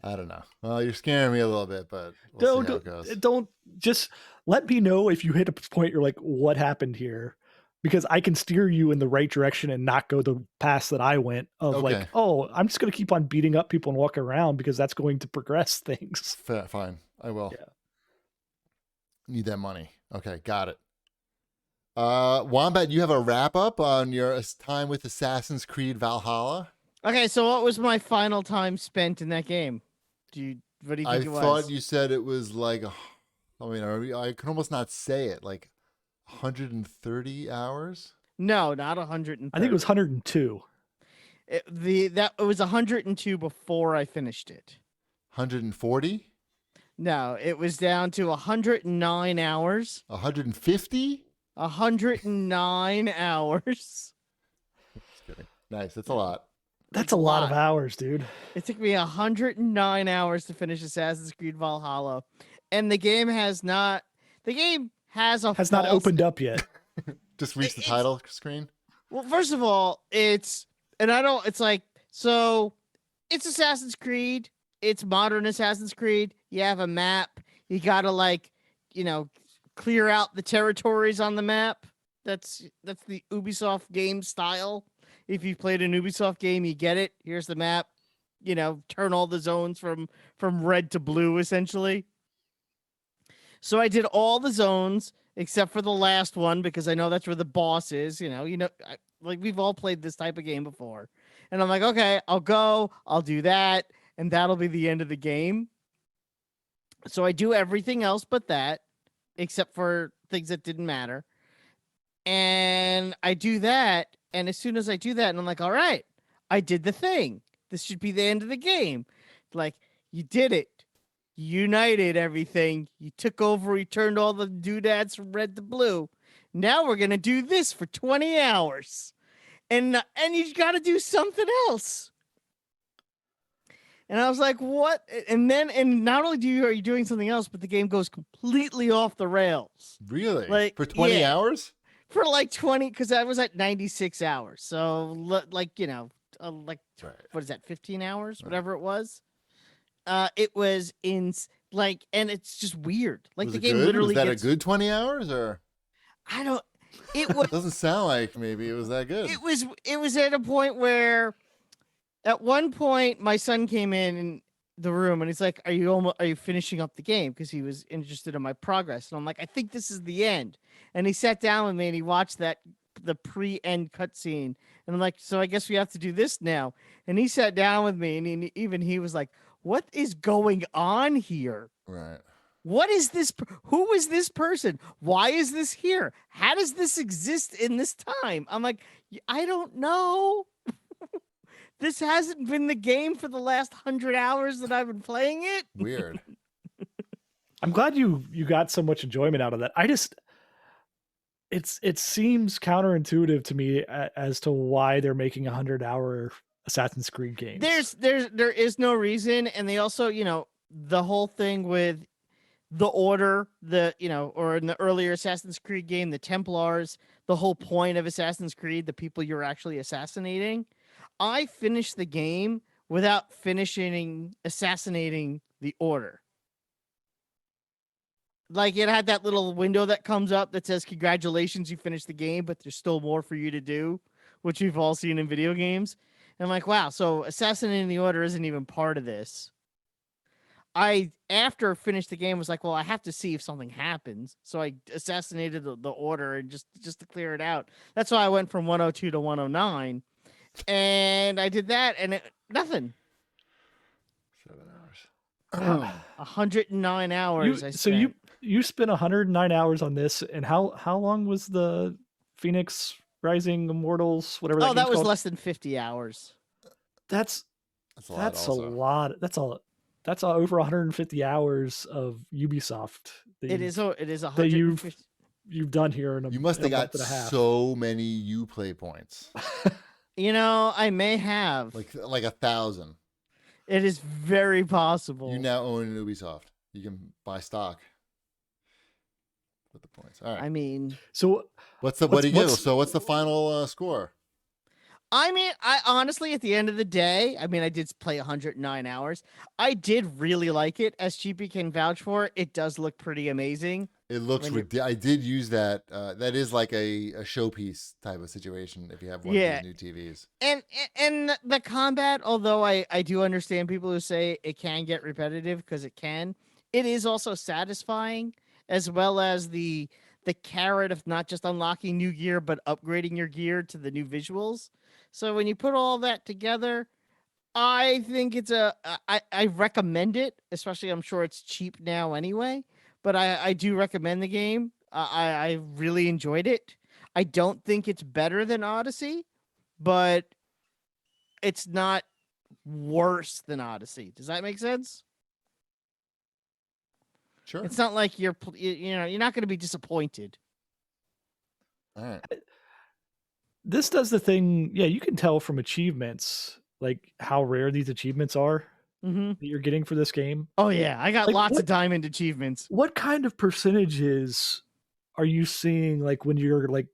I don't know. Well, you're scaring me a little bit, but we'll see how it goes. Don't just let me know if you hit a point you're like, what happened here? Because I can steer you in the right direction and not go the path that I went of like, oh, I'm just going to keep on beating up people and walk around because that's going to progress things. Fine. I will. Yeah. Need that money. Okay. Got it. Wombat, you have a wrap up on your time with Assassin's Creed Valhalla. Okay. So what was my final time spent in that game? What do you think it was? I thought you said it was like, I can almost not say it, like 130 hours. No, not 130. I think it was 102. It was 102 before I finished it. 140? No, it was down to 109 hours. 150? 109 hours. Just kidding. Nice. That's a lot. That's a lot of hours, dude. It took me 109 hours to finish Assassin's Creed Valhalla, and the game has not opened up yet. Just reached the title screen. Well, first of all, it's Assassin's Creed. It's modern Assassin's Creed. You have a map. You gotta clear out the territories on the map. That's the Ubisoft game style. If you've played an Ubisoft game, you get it. Here's the map. Turn all the zones from red to blue, essentially. So I did all the zones except for the last one because I know that's where the boss is. Like we've all played this type of game before, and I'm like, okay, I'll go, I'll do that, and that'll be the end of the game. So I do everything else but that, except for things that didn't matter. And I do that, and as soon as I do that, and I'm like, all right, I did the thing. This should be the end of the game. Like, you did it. You united everything. You took over, you turned all the doodads from red to blue. Now we're gonna do this for 20 hours. And you gotta do something else. And I was like, what? And not only are you doing something else, but the game goes completely off the rails. Really? Like, For 20 yeah. hours? For like 20, because I was at 96 hours. So, like, what is that, 15 hours? Whatever it was. It was and it's just weird. Like, Was the it game good? literally Was that gets, a good 20 hours or? I don't, it was, It doesn't sound like maybe it was that good. it was at a point where, at one point, my son came in the room and he's like, "Are you finishing up the game?" Because he was interested in my progress, and I'm like, "I think this is the end." And he sat down with me and he watched the pre-end cutscene, and I'm like, "So I guess we have to do this now." And he sat down with me, and he was like, "What is going on here? Right. What is this? Who is this person? Why is this here? How does this exist in this time?" I'm like, "I don't know." This hasn't been the game for the last 100 hours that I've been playing it. Weird. I'm glad you got so much enjoyment out of that. It seems counterintuitive to me as to why they're making a 100-hour Assassin's Creed game. There is no reason, and they also, the whole thing with the Order, or in the earlier Assassin's Creed game, the Templars, the whole point of Assassin's Creed, the people you're actually assassinating. I finished the game without assassinating the Order. Like, it had that little window that comes up that says, "Congratulations, you finished the game, but there's still more for you to do," which we've all seen in video games. And I'm like, wow, so assassinating the Order isn't even part of this. After I finished the game, was like, well, I have to see if something happens. So I assassinated the Order and just to clear it out. That's why I went from 102 to 109. And I did that, and nothing. 7 hours. 109 hours. You spent 109 hours on this, and how long was the Phoenix Rising Immortals, whatever? That was called? less than 50 hours. That's a lot. That's over 150 hours of Ubisoft. It is 150. You've done here in a You must have got month and a half. so many Uplay points. I may have like 1,000. It is very possible. You now own an Ubisoft. You can buy stock with the points. All right. I mean, so what do you give? So what's the final score? I mean, I honestly, at the end of the day, I did play 109 hours. I did really like it. As Cheapy can vouch for, it does look pretty amazing. It looks I did use that. That is like a showpiece type of situation if you have one of these new TVs. And the combat, although I do understand people who say it can get repetitive, because it can, it is also satisfying, as well as the carrot of not just unlocking new gear, but upgrading your gear to the new visuals. So when you put all that together, I think I recommend it, especially I'm sure it's cheap now anyway, but I do recommend the game. I really enjoyed it. I don't think it's better than Odyssey, but it's not worse than Odyssey. Does that make sense? Sure. It's not like you're not going to be disappointed. All right. This does the thing. Yeah, you can tell from achievements, like how rare these achievements are that you're getting for this game. Oh yeah, I got lots of diamond achievements. What kind of percentages are you seeing, like when you're like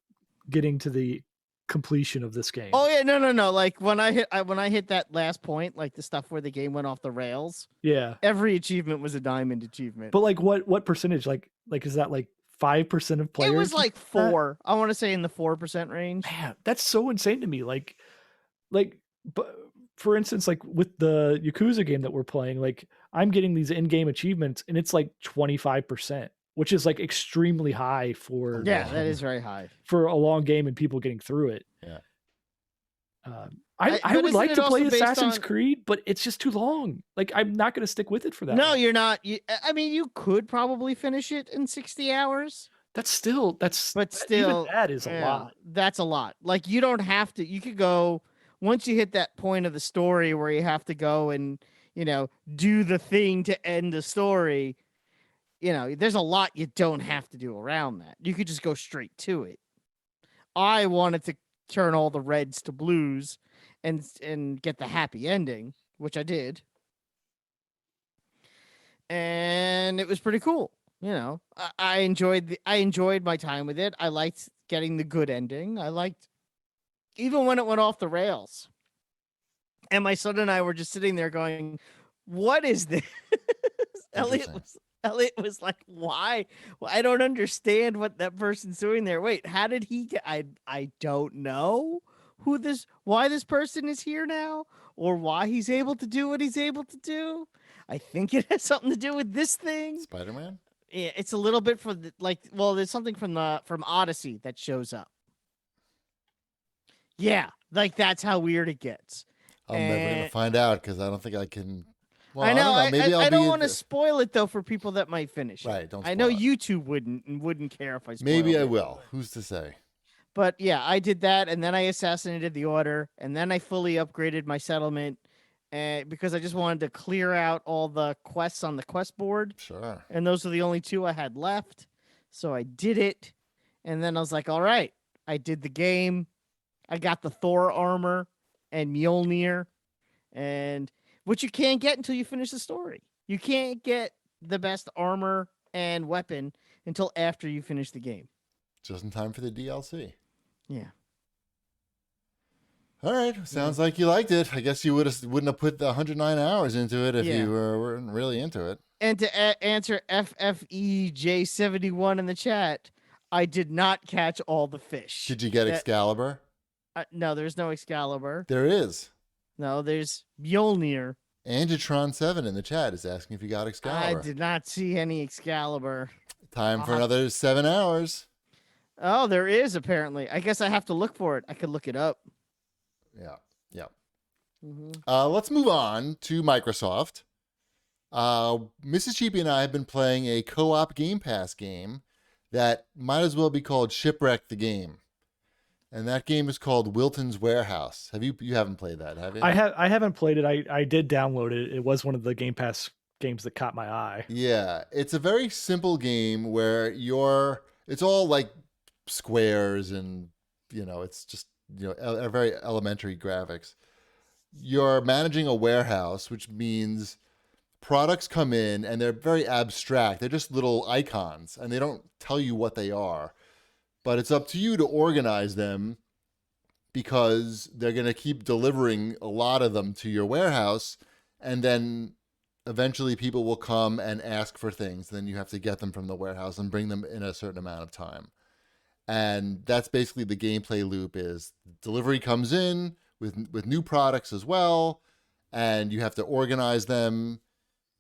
getting to the completion of this game? Oh yeah, no. Like when I hit that last point, like the stuff where the game went off the rails. Yeah, every achievement was a diamond achievement. But like what percentage? Like is that like 5% of players? It was like 4. I want to say in the 4% range. Man, that's so insane to me. Like, but for instance, like with the Yakuza game that we're playing, like I'm getting these in-game achievements and it's like 25%. which is like extremely high for Yeah, that is very high. for a long game and people getting through it. Yeah. I but would isn't like it to play also based Assassin's on- Creed, but it's just too long. Like, I'm not going to stick with it for that. No, long. you're not. I mean, you could probably finish it in 60 hours. But still, Still, even that is a yeah, lot. That's a lot. Like, you don't have to. You could go once you hit that point of the story where you have to go and do the thing to end the story. There's a lot you don't have to do around that. You could just go straight to it. I wanted to turn all the reds to blues and get the happy ending, which I did. And it was pretty cool. I enjoyed my time with it. I liked getting the good ending. I liked even when it went off the rails. And my son and I were just sitting there going, "What is this?" Elliot was like, "Why? Well, I don't understand what that person's doing there. Wait, how did he get? I don't know why this person is here now, or why he's able to do what he's able to do. I think it has something to do with this thing." Spider-Man? Yeah, it's a little bit there's something from Odyssey that shows up. Yeah, like that's how weird it gets. I'm never gonna find out because I don't think I can. Well, I know. I don't know. Maybe I I'll don't want to spoil it though for people that might finish it. Right, don't I know spoil it. YouTube wouldn't care if I spoiled Maybe I it. will. Who's to say? But yeah, I did that, and then I assassinated the Order, and then I fully upgraded my settlement, because I just wanted to clear out all the quests on the quest board. Sure. And those are the only 2 I had left. So I did it. And then I was like, all right, I did the game. I got the Thor armor and Mjolnir, and which you can't get until you finish the story. You can't get the best armor and weapon until after you finish the game. Just in time for the DLC. Yeah. All right. Sounds like you liked it. I guess you wouldn't have put the 109 hours into it if you weren't really into it. And to answer FFEJ71 in the chat, I did not catch all the fish. Did you get Excalibur? No, there's no Excalibur. There is. No, there's Mjolnir. Angetron7 in the chat is asking if you got Excalibur. I did not see any Excalibur. Time for another 7 hours. Oh, there is apparently. I guess I have to look for it. I could look it up. Yeah. Mm-hmm. Let's move on to Microsoft. Mrs. Cheapy and I have been playing a co-op Game Pass game that might as well be called Shipwreck the Game. And that game is called Wilton's Warehouse. You haven't played that, have you? I haven't played it. I did download it. It was one of the Game Pass games that caught my eye. Yeah, it's a very simple game where it's all like squares and it's just a very elementary graphics. You're managing a warehouse, which means products come in and they're very abstract. They're just little icons and they don't tell you what they are. But it's up to you to organize them because they're going to keep delivering a lot of them to your warehouse. And then eventually people will come and ask for things. Then you have to get them from the warehouse and bring them in a certain amount of time. And that's basically the gameplay loop is delivery comes in with new products as well. And you have to organize them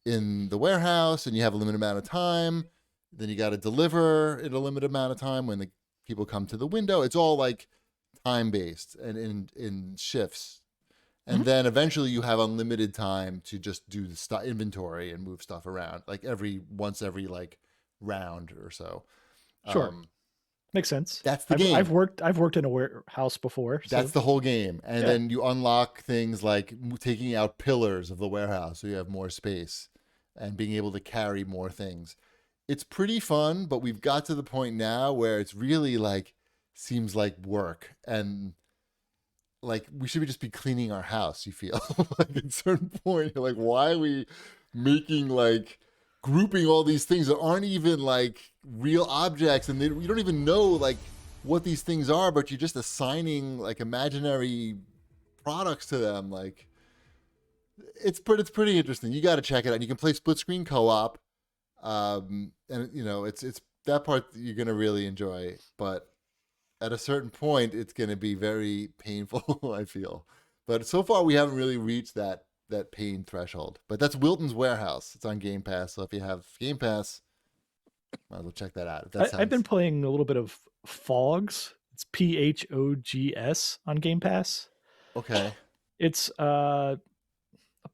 in the warehouse and you have a limited amount of time. Then you got to deliver in a limited amount of time when the people come to the window. It's all like time-based and in shifts. And then eventually you have unlimited time to just do the inventory and move stuff around like once every like round or so. Sure. Makes sense. That's the game. I've worked in a warehouse before. So. That's the whole game. And then you unlock things like taking out pillars of the warehouse so you have more space and being able to carry more things. It's pretty fun, but we've got to the point now where it's really like seems like work and like we should just be cleaning our house, you feel. Like at a certain point you're like, why are we making like grouping all these things that aren't even like real objects and you don't even know like what these things are, but you're just assigning like imaginary products to them. Like it's pretty interesting. You got to check it out. You can play split screen co-op. And it's that part that you're going to really enjoy, but at a certain point it's going to be very painful, I feel. But so far we haven't really reached that pain threshold. But that's Wilton's Warehouse. It's on Game Pass. So if you have Game Pass, Might as well check that out. That I've been sounds playing a little bit of Fogs. It's Phogs on Game Pass. okay. It's a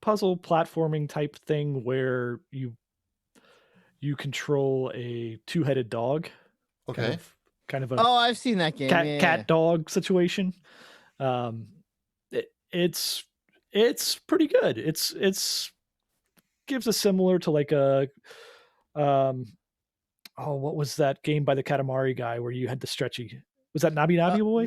puzzle platforming type thing where you control a two-headed dog, Okay. kind of a Oh, I've seen that game. Yeah. cat dog situation. It's pretty good. It's gives a similar to like a what was that game by the Katamari guy where you had the stretchy? Was that Nabi Nabi Boy?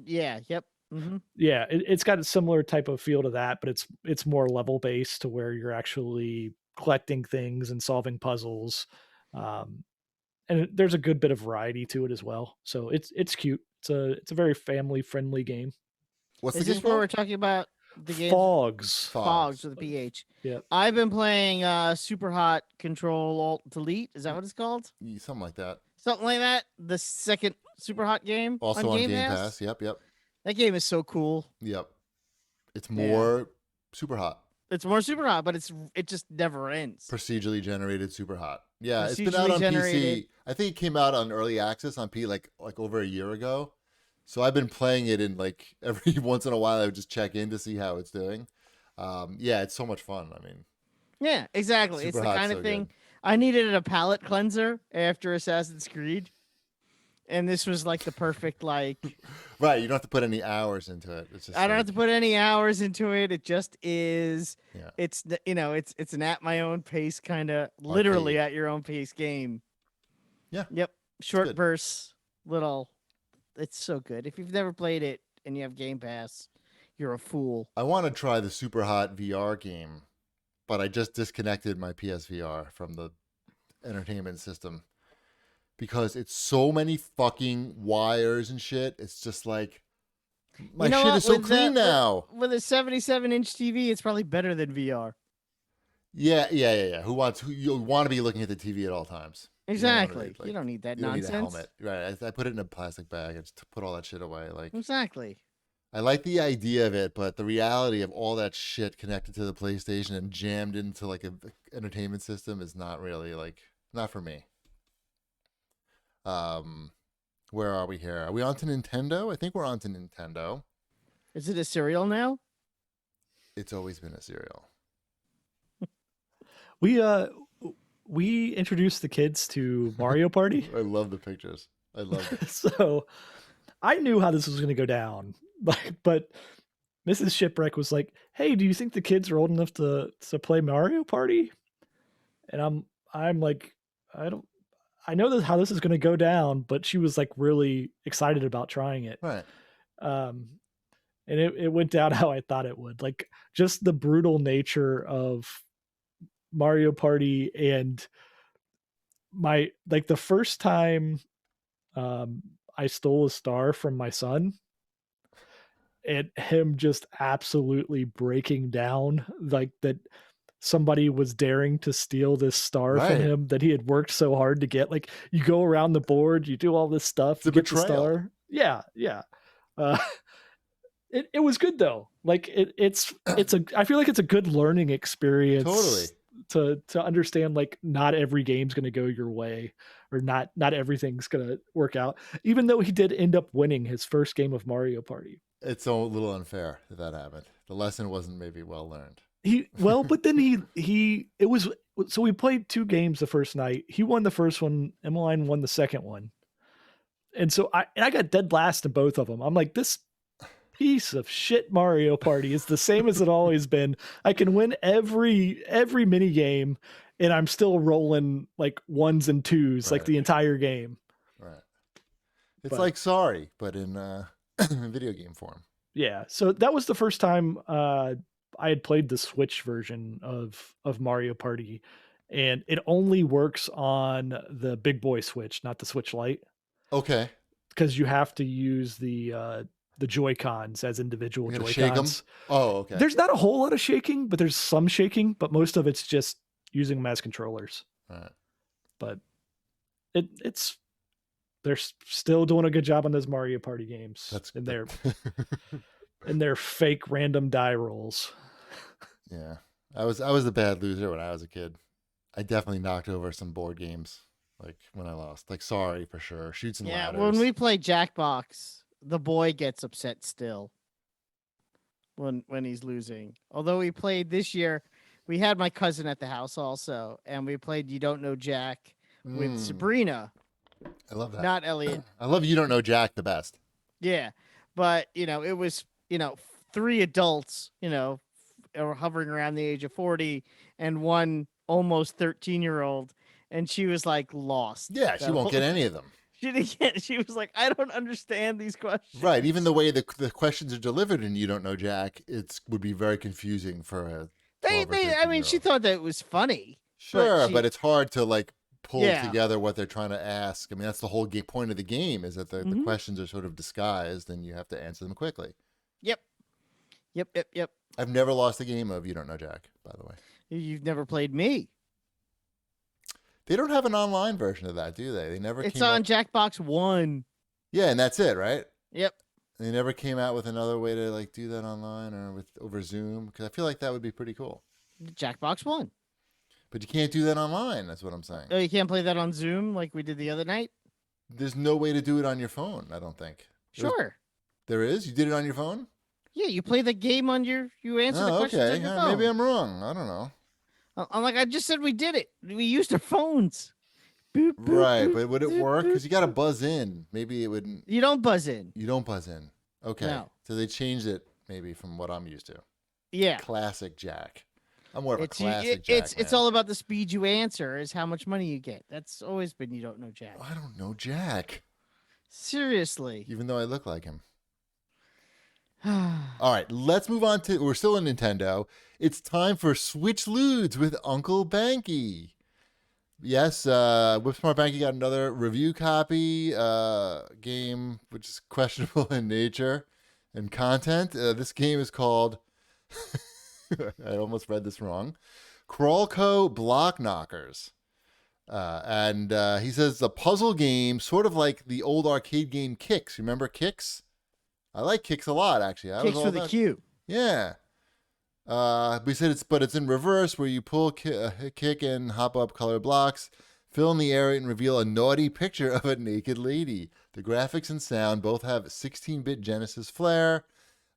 Yeah. Yep. Mm-hmm. Yeah, it's got a similar type of feel to that, but it's more level based to where you're actually collecting things and solving puzzles, and there's a good bit of variety to it as well. So it's cute. It's a very family friendly game. What's Is the this game where we're called? talking about the game? Fogs. Fogs with a PH. Yeah. I've been playing Super Hot Control Alt Delete. Is that what it's called? Something like that. Something like that. The second Super Hot game. Also on Game Pass. Yep. That game is so cool. Yep. It's more super hot. It's more Super Hot, but it just never ends. Procedurally generated super hot. Yeah, it's been Procedurally out on generated. PC. I think it came out on early access on P like over a year ago. So I've been playing it in like every once in a while. I would just check in to see how it's doing. Yeah, it's so much fun. I mean, Yeah, exactly. It's the Super Hot's kind of so thing good. I needed a palate cleanser after Assassin's Creed. And this was like the perfect like right. You don't have to put any hours into it. It's just I don't have to put any hours into it. It just is. Yeah. It's it's an at my own pace kind of literally Arcade. at your own pace game. Yeah. Yep. Short good. bursts, little. It's so good. If you've never played it and you have Game Pass, you're a fool. I want to try the Super Hot VR game, but I just disconnected my PSVR from the entertainment system because it's so many fucking wires and shit. It's just like my shit is so clean now. With a 77-inch TV, it's probably better than VR. Yeah. Who you want to be looking at the TV at all times? Exactly. You don't need that you don't nonsense. need a helmet, right? I put it in a plastic bag and just put all that shit away. Like Exactly. I like the idea of it, but the reality of all that shit connected to the PlayStation and jammed into like an entertainment system is not really like not for me. Where are we here? Are we on to Nintendo? I think we're on to Nintendo. Is it a cereal now? It's always been a cereal. We introduced the kids to Mario Party. I love the pictures. I love it. So I knew how this was going to go down, but Mrs. Shipwreck was like, "Hey, do you think the kids are old enough to play Mario Party?" And I'm like, I know how this is going to go down, but she was like really excited about trying it. Right. And it went down how I thought it would. Like just the brutal nature of Mario Party and the first time I stole a star from my son and him just absolutely breaking down like that somebody was daring to steal this star from him that he had worked so hard to get. Like you go around the board, you do all this stuff to get the star. Yeah. It was good though. Like I feel like it's a good learning experience. Totally. To understand like not every game's going to go your way or not everything's going to work out, even though he did end up winning his first game of Mario Party. It's a little unfair that happened. The lesson wasn't maybe well learned. But then so we played 2 games the first night. He won the first one, Emmeline won the second one. And so I got dead last in both of them. I'm like, this piece of shit Mario Party is the same as it always been. I can win every mini game and I'm still rolling like 1s and 2s like the entire game. Right. It's like Sorry, but in video game form. Yeah. So that was the first time I had played the Switch version of Mario Party, and it only works on the big boy Switch, not the Switch Lite. Okay. Because you have to use the Joy-Cons as individual Joy-Cons. Shake them? Oh, okay. There's not a whole lot of shaking, but there's some shaking, but most of it's just using them as controllers. Right. But they're still doing a good job on those Mario Party games. And their fake random die rolls. Yeah. I was a bad loser when I was a kid. I definitely knocked over some board games. Like when I lost. Like sorry for sure. Shoots and Yeah, ladders. when we play Jackbox, the boy gets upset still when he's losing. Although we played this year, we had my cousin at the house also, and we played You Don't Know Jack with Sabrina, I love that. not Elliot. I love You Don't Know Jack the best. Yeah, but it was 3 adults, hovering around the age of 40, and one almost 13-year-old, and she was like lost. Yeah, she won't get any of them. She didn't get. She was like, I don't understand these questions. Right. Even the way the questions are delivered in You Don't Know Jack, would be very confusing for a. I mean, she thought that it was funny. Sure, but it's hard to like pull Yeah. together what they're trying to ask. I mean, that's the whole point of the game is that the questions are sort of disguised and you have to answer them quickly. Yep. I've never lost a game of You Don't Know Jack, by the way. You've never played me. They don't have an online version of that, do they? They never. It's came on up... Jackbox 1. Yeah, and that's it, right? Yep. They never came out with another way to like do that online or over Zoom, because I feel like that would be pretty cool. Jackbox 1. But you can't do that online. That's what I'm saying. Oh, you can't play that on Zoom like we did the other night? There's no way to do it on your phone, I don't think. Sure. There is? You did it on your phone? Yeah, you play the game on you answer the questions on your phone. Maybe I'm wrong. I don't know. I'm like, I just said we did it. We used our phones. Boop, boop, Right, boop, but would it boop, work? boop. Because you got to buzz in. Maybe it wouldn't. You don't buzz in. You don't buzz in. Okay. No. So they changed it maybe from what I'm used to. Yeah. Classic Jack. I'm more of a It's classic Jack. it's all about the speed you answer is how much money you get. That's always been You Don't Know Jack. I don't know Jack. Seriously. Even though I look like him. All right, let's move on to. We're still in Nintendo. It's time for Switch Ludes with Uncle Banky. Yes, Whipsmart Banky got another review copy game, which is questionable in nature and content. This game is called. I almost read this wrong. Crawlco Block Knockers. And he says it's a puzzle game, sort of like the old arcade game Kicks. Remember Kicks? I like Kicks a lot, actually. Kicks with a Q. Yeah. We said it's in reverse, where you pull kick and hop up colored blocks, fill in the area, and reveal a naughty picture of a naked lady. The graphics and sound both have 16-bit Genesis flair.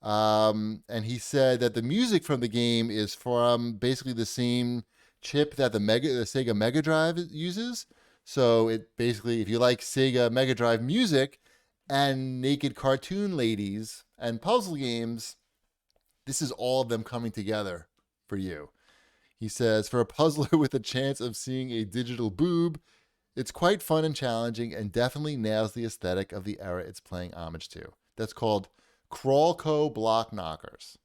And he said that the music from the game is from basically the same chip that the Sega Mega Drive uses. So it basically, if you like Sega Mega Drive music and naked cartoon ladies and puzzle games, this is all of them coming together for you. He says, for a puzzler with a chance of seeing a digital boob, it's quite fun and challenging and definitely nails the aesthetic of the era it's playing homage to. That's called Crawlco Block Knockers.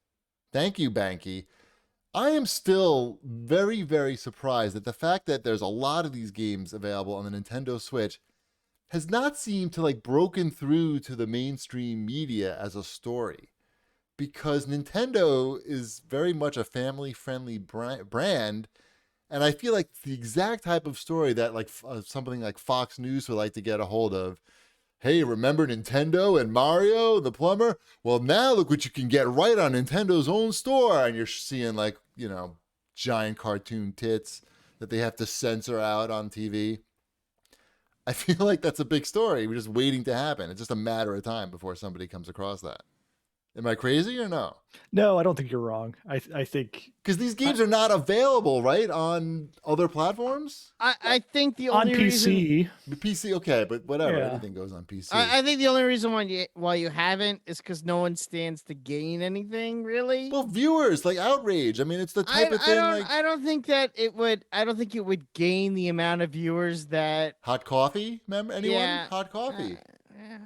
Thank you, Banky. I am still very, very surprised at the fact that there's a lot of these games available on the Nintendo Switch has not seemed to like broken through to the mainstream media as a story, because Nintendo is very much a family-friendly brand, and I feel like the exact type of story that like something like Fox News would like to get a hold of. Hey, remember Nintendo and Mario the plumber? Well, now look what you can get right on Nintendo's own store, and you're seeing like, giant cartoon tits that they have to censor out on TV. I feel like that's a big story. We're just waiting to happen. It's just a matter of time before somebody comes across that. Am I crazy or no? No, I don't think you're wrong. I think because these games are not available, right, on other platforms. I think the on only PC. The PC, okay, but whatever. Yeah. Anything goes on PC. I think the only reason why you haven't is because no one stands to gain anything, really. Well, viewers like outrage. I mean, it's the type of thing. I don't think that it would. I don't think it would gain the amount of viewers that Hot Coffee. Remember anyone? Yeah. Hot Coffee. Yeah.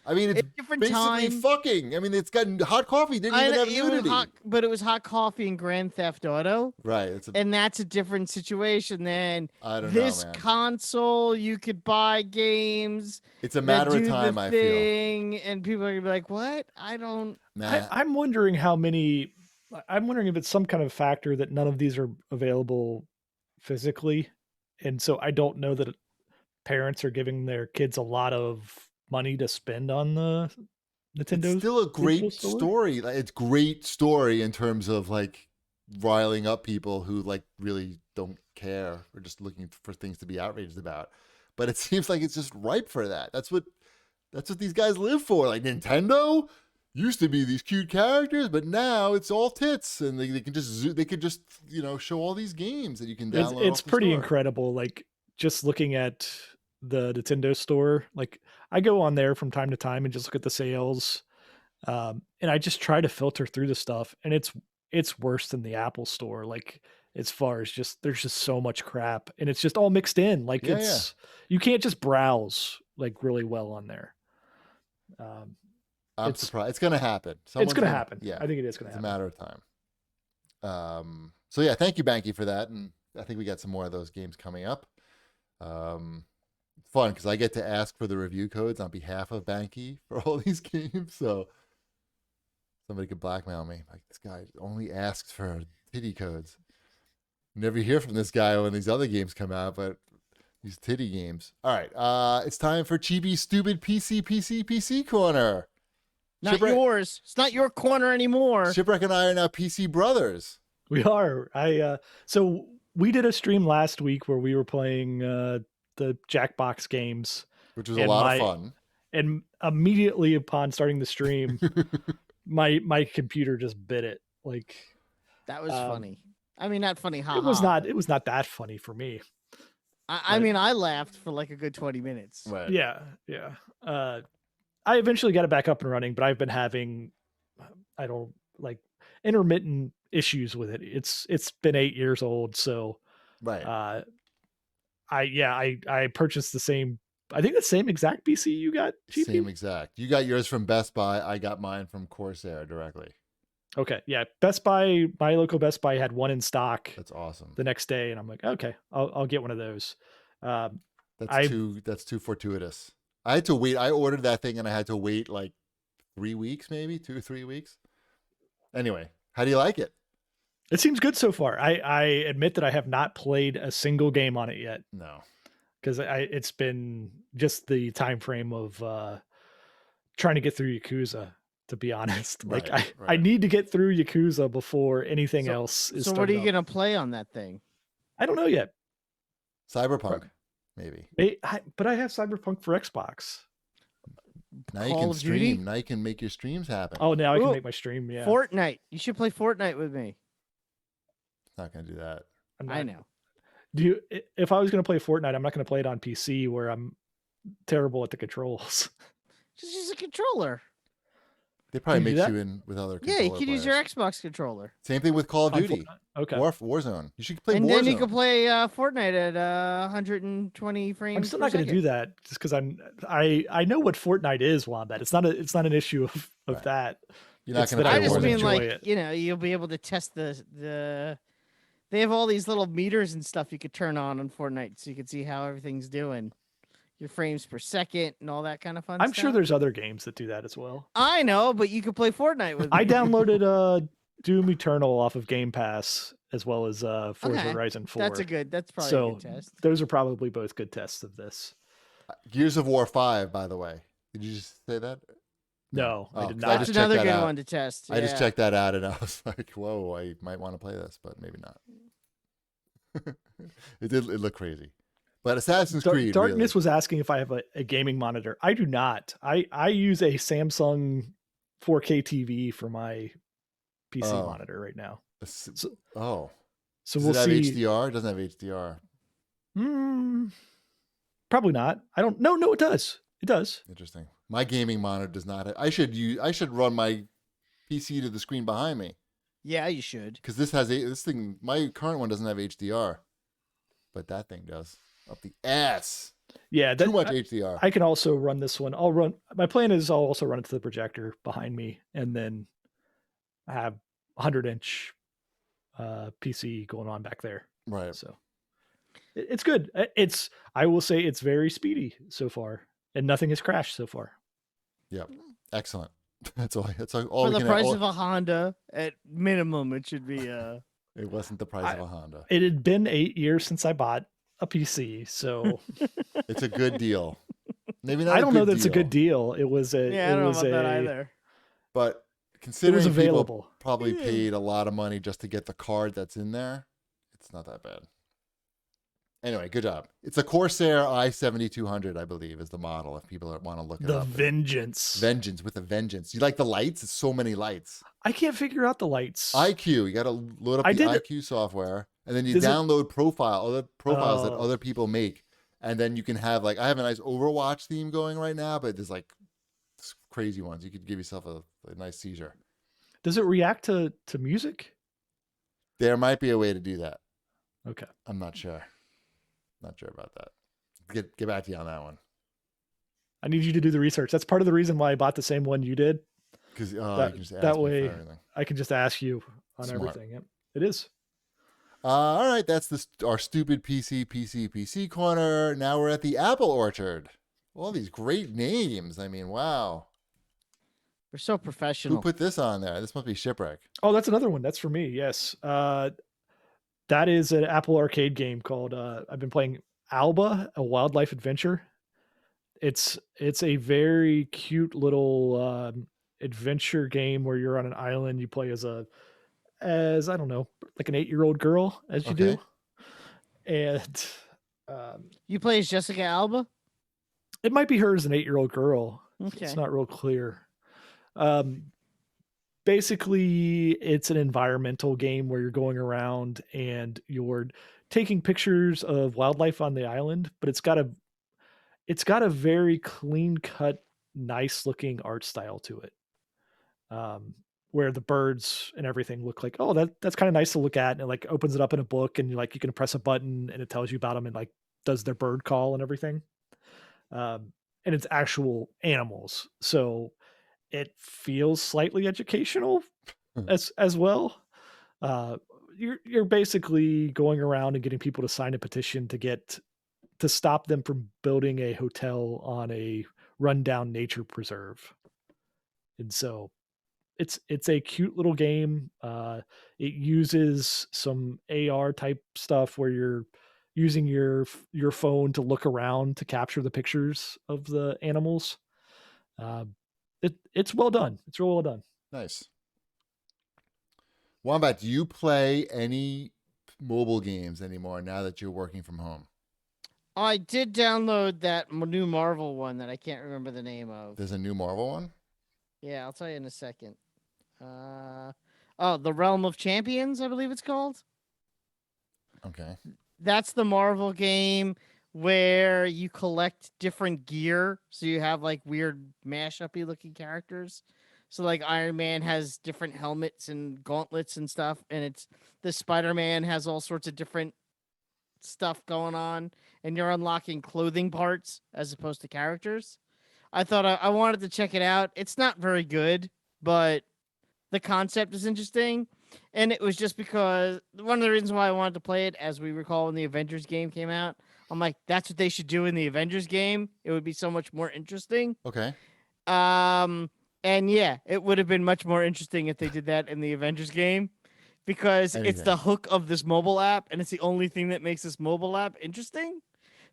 I mean, it's different basically time. fucking. I mean, it's got Hot Coffee. Didn't even have nudity. But it was Hot Coffee and Grand Theft Auto. Right. And that's a different situation than I don't this know, man. console. You could buy games. It's a matter of time, I feel. And people are gonna be like, "What? I don't." Nah. I'm wondering how many. I'm wondering if it's some kind of factor that none of these are available physically, and so I don't know that parents are giving their kids a lot of money to spend on the Nintendo. It's still a great story. Like, it's great story in terms of like riling up people who like really don't care or just looking for things to be outraged about. But it seems like it's just ripe for that. That's what these guys live for. Like Nintendo used to be these cute characters, but now it's all tits, and they could just show all these games that you can download. It's pretty incredible. Like just looking at the Nintendo store, like I go on there from time to time and just look at the sales, and I just try to filter through the stuff, and it's worse than the Apple store. Like as far as just there's just so much crap, and it's just all mixed in. Like you can't just browse like really well on there. I'm surprised. It's going to happen. It's going to happen. Yeah, I think it is going to happen. It's a matter of time. So yeah, thank you, Banky, for that. And I think we got some more of those games coming up. It's fun because I get to ask for the review codes on behalf of Banky for all these games. So somebody could blackmail me. Like, this guy only asks for titty codes. Never hear from this guy when these other games come out, but these titty games. All right. It's time for Chibi's stupid PC corner. Not yours. It's not your corner anymore. Shipwreck and I are now PC brothers. We are. So we did a stream last week where we were playing the Jackbox games, which was a lot of fun. And immediately upon starting the stream, my computer just bit it. Like that was funny. I mean, not funny. It was not that funny for me. I mean, I laughed for like a good 20 minutes. Right. Yeah. I eventually got it back up and running, but I've been having, intermittent issues with it. It's been 8 years old, so right. I purchased the same exact PC you got. GP? Same exact. You got yours from Best Buy. I got mine from Corsair directly. Okay, yeah. Best Buy, my local Best Buy had one in stock. That's awesome. The next day, and I'm like, okay, I'll get one of those. That's too fortuitous. I had to wait. I ordered that thing and I had to wait like 3 weeks, maybe 2 or 3 weeks. Anyway, how do you like it? It seems good so far. I admit that I have not played a single game on it yet. No, because it's been just the time frame of trying to get through Yakuza. To be honest, I need to get through Yakuza before anything else is. So what are you gonna play on that thing? I don't know yet. Cyberpunk. Maybe. But I have Cyberpunk for Xbox. Now you can stream. Now you can make your streams happen. Oh, now I can make my stream. Yeah. Fortnite. You should play Fortnite with me. Not gonna do that. I know. If I was gonna play Fortnite, I'm not gonna play it on PC where I'm terrible at the controls. Just use a controller. They probably mix you in with other controller you can use your players. Xbox controller. Same thing with Call of Duty. Okay. Warzone. You should play Warzone. And then you can play Fortnite at 120 frames. I'm still not going to do that just because I know what Fortnite is, Wombat. It's not an issue of that. You're not going to. I just mean you'll be able to test the. They have all these little meters and stuff you could turn on Fortnite, so you can see how everything's doing. Your frames per second and all that kind of fun stuff. I'm sure there's other games that do that as well. I know, but you could play Fortnite with me. I downloaded Doom Eternal off of Game Pass as well as Forza Horizon 4. That's probably a good test. Those are probably both good tests of this. Gears of War 5, by the way. Did you just say that? No, I did not. That's another good one to test. I just checked that out and I was like, whoa, I might want to play this, but maybe not. It looked crazy. But Assassin's Creed. Darkness really. was asking if I have a gaming monitor. I do not. I use a Samsung 4K TV for my PC monitor right now. So we'll see. Does it have HDR? It doesn't have HDR. Probably not. I don't. No, it does. It does. Interesting. My gaming monitor does not. I should run my PC to the screen behind me. Yeah, you should. Because my current one doesn't have HDR, but that thing does. Up the ass. Yeah, too much HDR. I can also run this one. My plan is I'll also run it to the projector behind me, and then I have 100-inch PC going on back there. Right. So it's good. I will say it's very speedy so far, and nothing has crashed so far. Yep. Excellent. That's all. For the price of a Honda, at minimum, it should be. It wasn't the price of a Honda. It had been 8 years since I bought a PC, so it's a good deal. Maybe not. I don't know that it's a good deal. It was a. Yeah, I don't know about that either. But considering people available. probably paid a lot of money just to get the card that's in there, it's not that bad. Anyway, good job. It's a Corsair i7200, I believe, is the model. If people want to look it The up. Vengeance. Vengeance with a vengeance. You like the lights? It's so many lights. I can't figure out the lights. IQ. You got to load up the IQ software, and then you download other profiles that other people make, and then you can have like I have a nice Overwatch theme going right now, but there's like crazy ones. You could give yourself a nice seizure. Does it react to music? There might be a way to do that. Okay. I'm not sure. Not sure about that. Get back to you on that one. I need you to do the research. That's part of the reason why I bought the same one you did. Because that way I can just ask you on everything. Yep. It is. All right, that's our stupid PC corner. Now we're at the Apple Orchard. All these great names. I mean, wow. We're so professional. Who put this on there? This must be Shipwreck. Oh, that's another one. That's for me. Yes. That is an Apple Arcade game called, I've been playing Alba, a wildlife adventure. It's a very cute little adventure game where you're on an island. You play as I don't know, like an 8-year-old girl as you do. And you play as Jessica Alba? It might be her as an 8-year-old girl. Okay. It's not real clear. Basically, it's an environmental game where you're going around and you're taking pictures of wildlife on the island, but it's got a very clean cut, nice looking art style to it. Where the birds and everything look like, oh, that's kind of nice to look at. And it like opens it up in a book and you can press a button and it tells you about them and like does their bird call and everything. And it's actual animals. So it feels slightly educational as well. You're basically going around and getting people to sign a petition to stop them from building a hotel on a rundown nature preserve. And so it's a cute little game. It uses some AR type stuff where you're using your phone to look around to capture the pictures of the animals. It's well done. It's real well done. Nice. Wombat, do you play any mobile games anymore now that you're working from home? I did download that new Marvel one that I can't remember the name of. There's a new Marvel one? Yeah, I'll tell you in a second. The Realm of Champions, I believe it's called. Okay. That's the Marvel game where you collect different gear. So you have like weird mashup-y looking characters. So like Iron Man has different helmets and gauntlets and stuff. And the Spider-Man has all sorts of different stuff going on. And you're unlocking clothing parts as opposed to characters. I thought I wanted to check it out. It's not very good, but the concept is interesting. And it was just because one of the reasons why I wanted to play it, as we recall when the Avengers game came out, I'm like, that's what they should do in the Avengers game. It would be so much more interesting. Okay. And yeah, it would have been much more interesting if they did that in the Avengers game because it's the hook of this mobile app and it's the only thing that makes this mobile app interesting.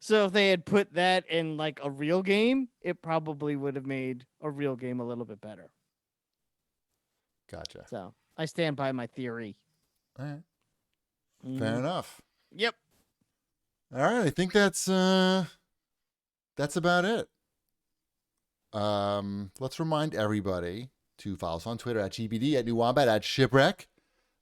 So if they had put that in like a real game, it probably would have made a real game a little bit better. Gotcha. So I stand by my theory. All right. Fair enough. Yep. All right. I think that's about it. Let's remind everybody to follow us on Twitter at GBD, at New Wombat, at Shipwreck.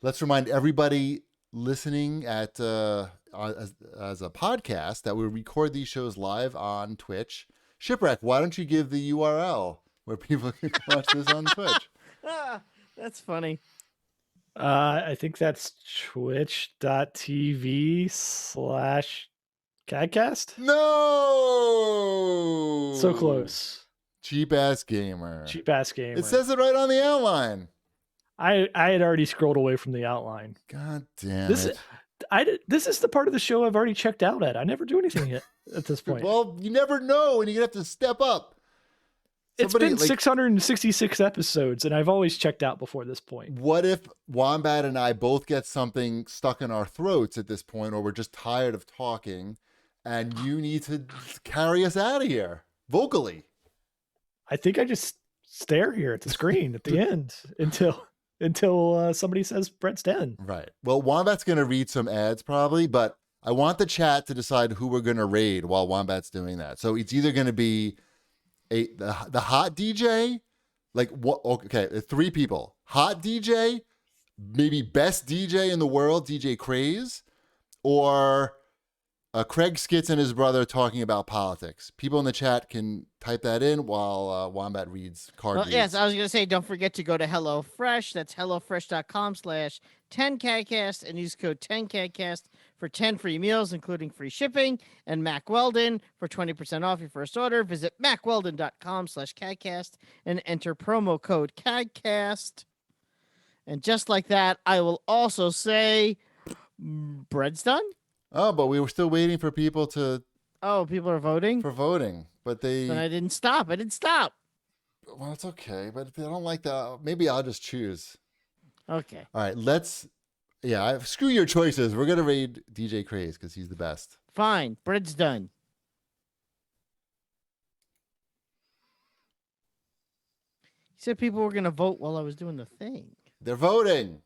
Let's remind everybody listening as a podcast that we record these shows live on Twitch. Shipwreck, why don't you give the URL where people can watch this on Twitch? That's funny. I think that's twitch.tv/CAGcast. No! So close. Cheap ass gamer. It says it right on the outline. I had already scrolled away from the outline. God damn it. This is the part of the show I've already checked out at. I never do anything yet at this point. Well, you never know, and you're going to have to step up. It's been 666 episodes, and I've always checked out before this point. What if Wombat and I both get something stuck in our throats at this point, or we're just tired of talking, and you need to carry us out of here vocally? I think I just stare here at the screen at the end until somebody says Brett's dead. Right. Well, Wombat's going to read some ads probably, but I want the chat to decide who we're going to raid while Wombat's doing that. So it's either going to be the hot DJ, like what? Okay, 3 people. Hot DJ, maybe best DJ in the world, DJ Craze, or Craig Skitz and his brother talking about politics. People in the chat can type that in while Wombat reads card reads. Yes, I was going to say, don't forget to go to HelloFresh. That's hellofresh.com/10CAGcast and use code 10CAGcast for 10 free meals, including free shipping. And Mac Weldon for 20% off your first order. Visit macweldon.com/CAGcast and enter promo code CAGcast. And just like that, I will also say, bread's done. Oh, but we were still waiting for people to. Oh, people are voting? For voting, but they. But I didn't stop. Well, it's okay, but if they don't like that, maybe I'll just choose. Okay. All right, let's. Yeah, screw your choices. We're gonna raid DJ Craze because he's the best. Fine, bread's done. He said people were gonna vote while I was doing the thing. They're voting.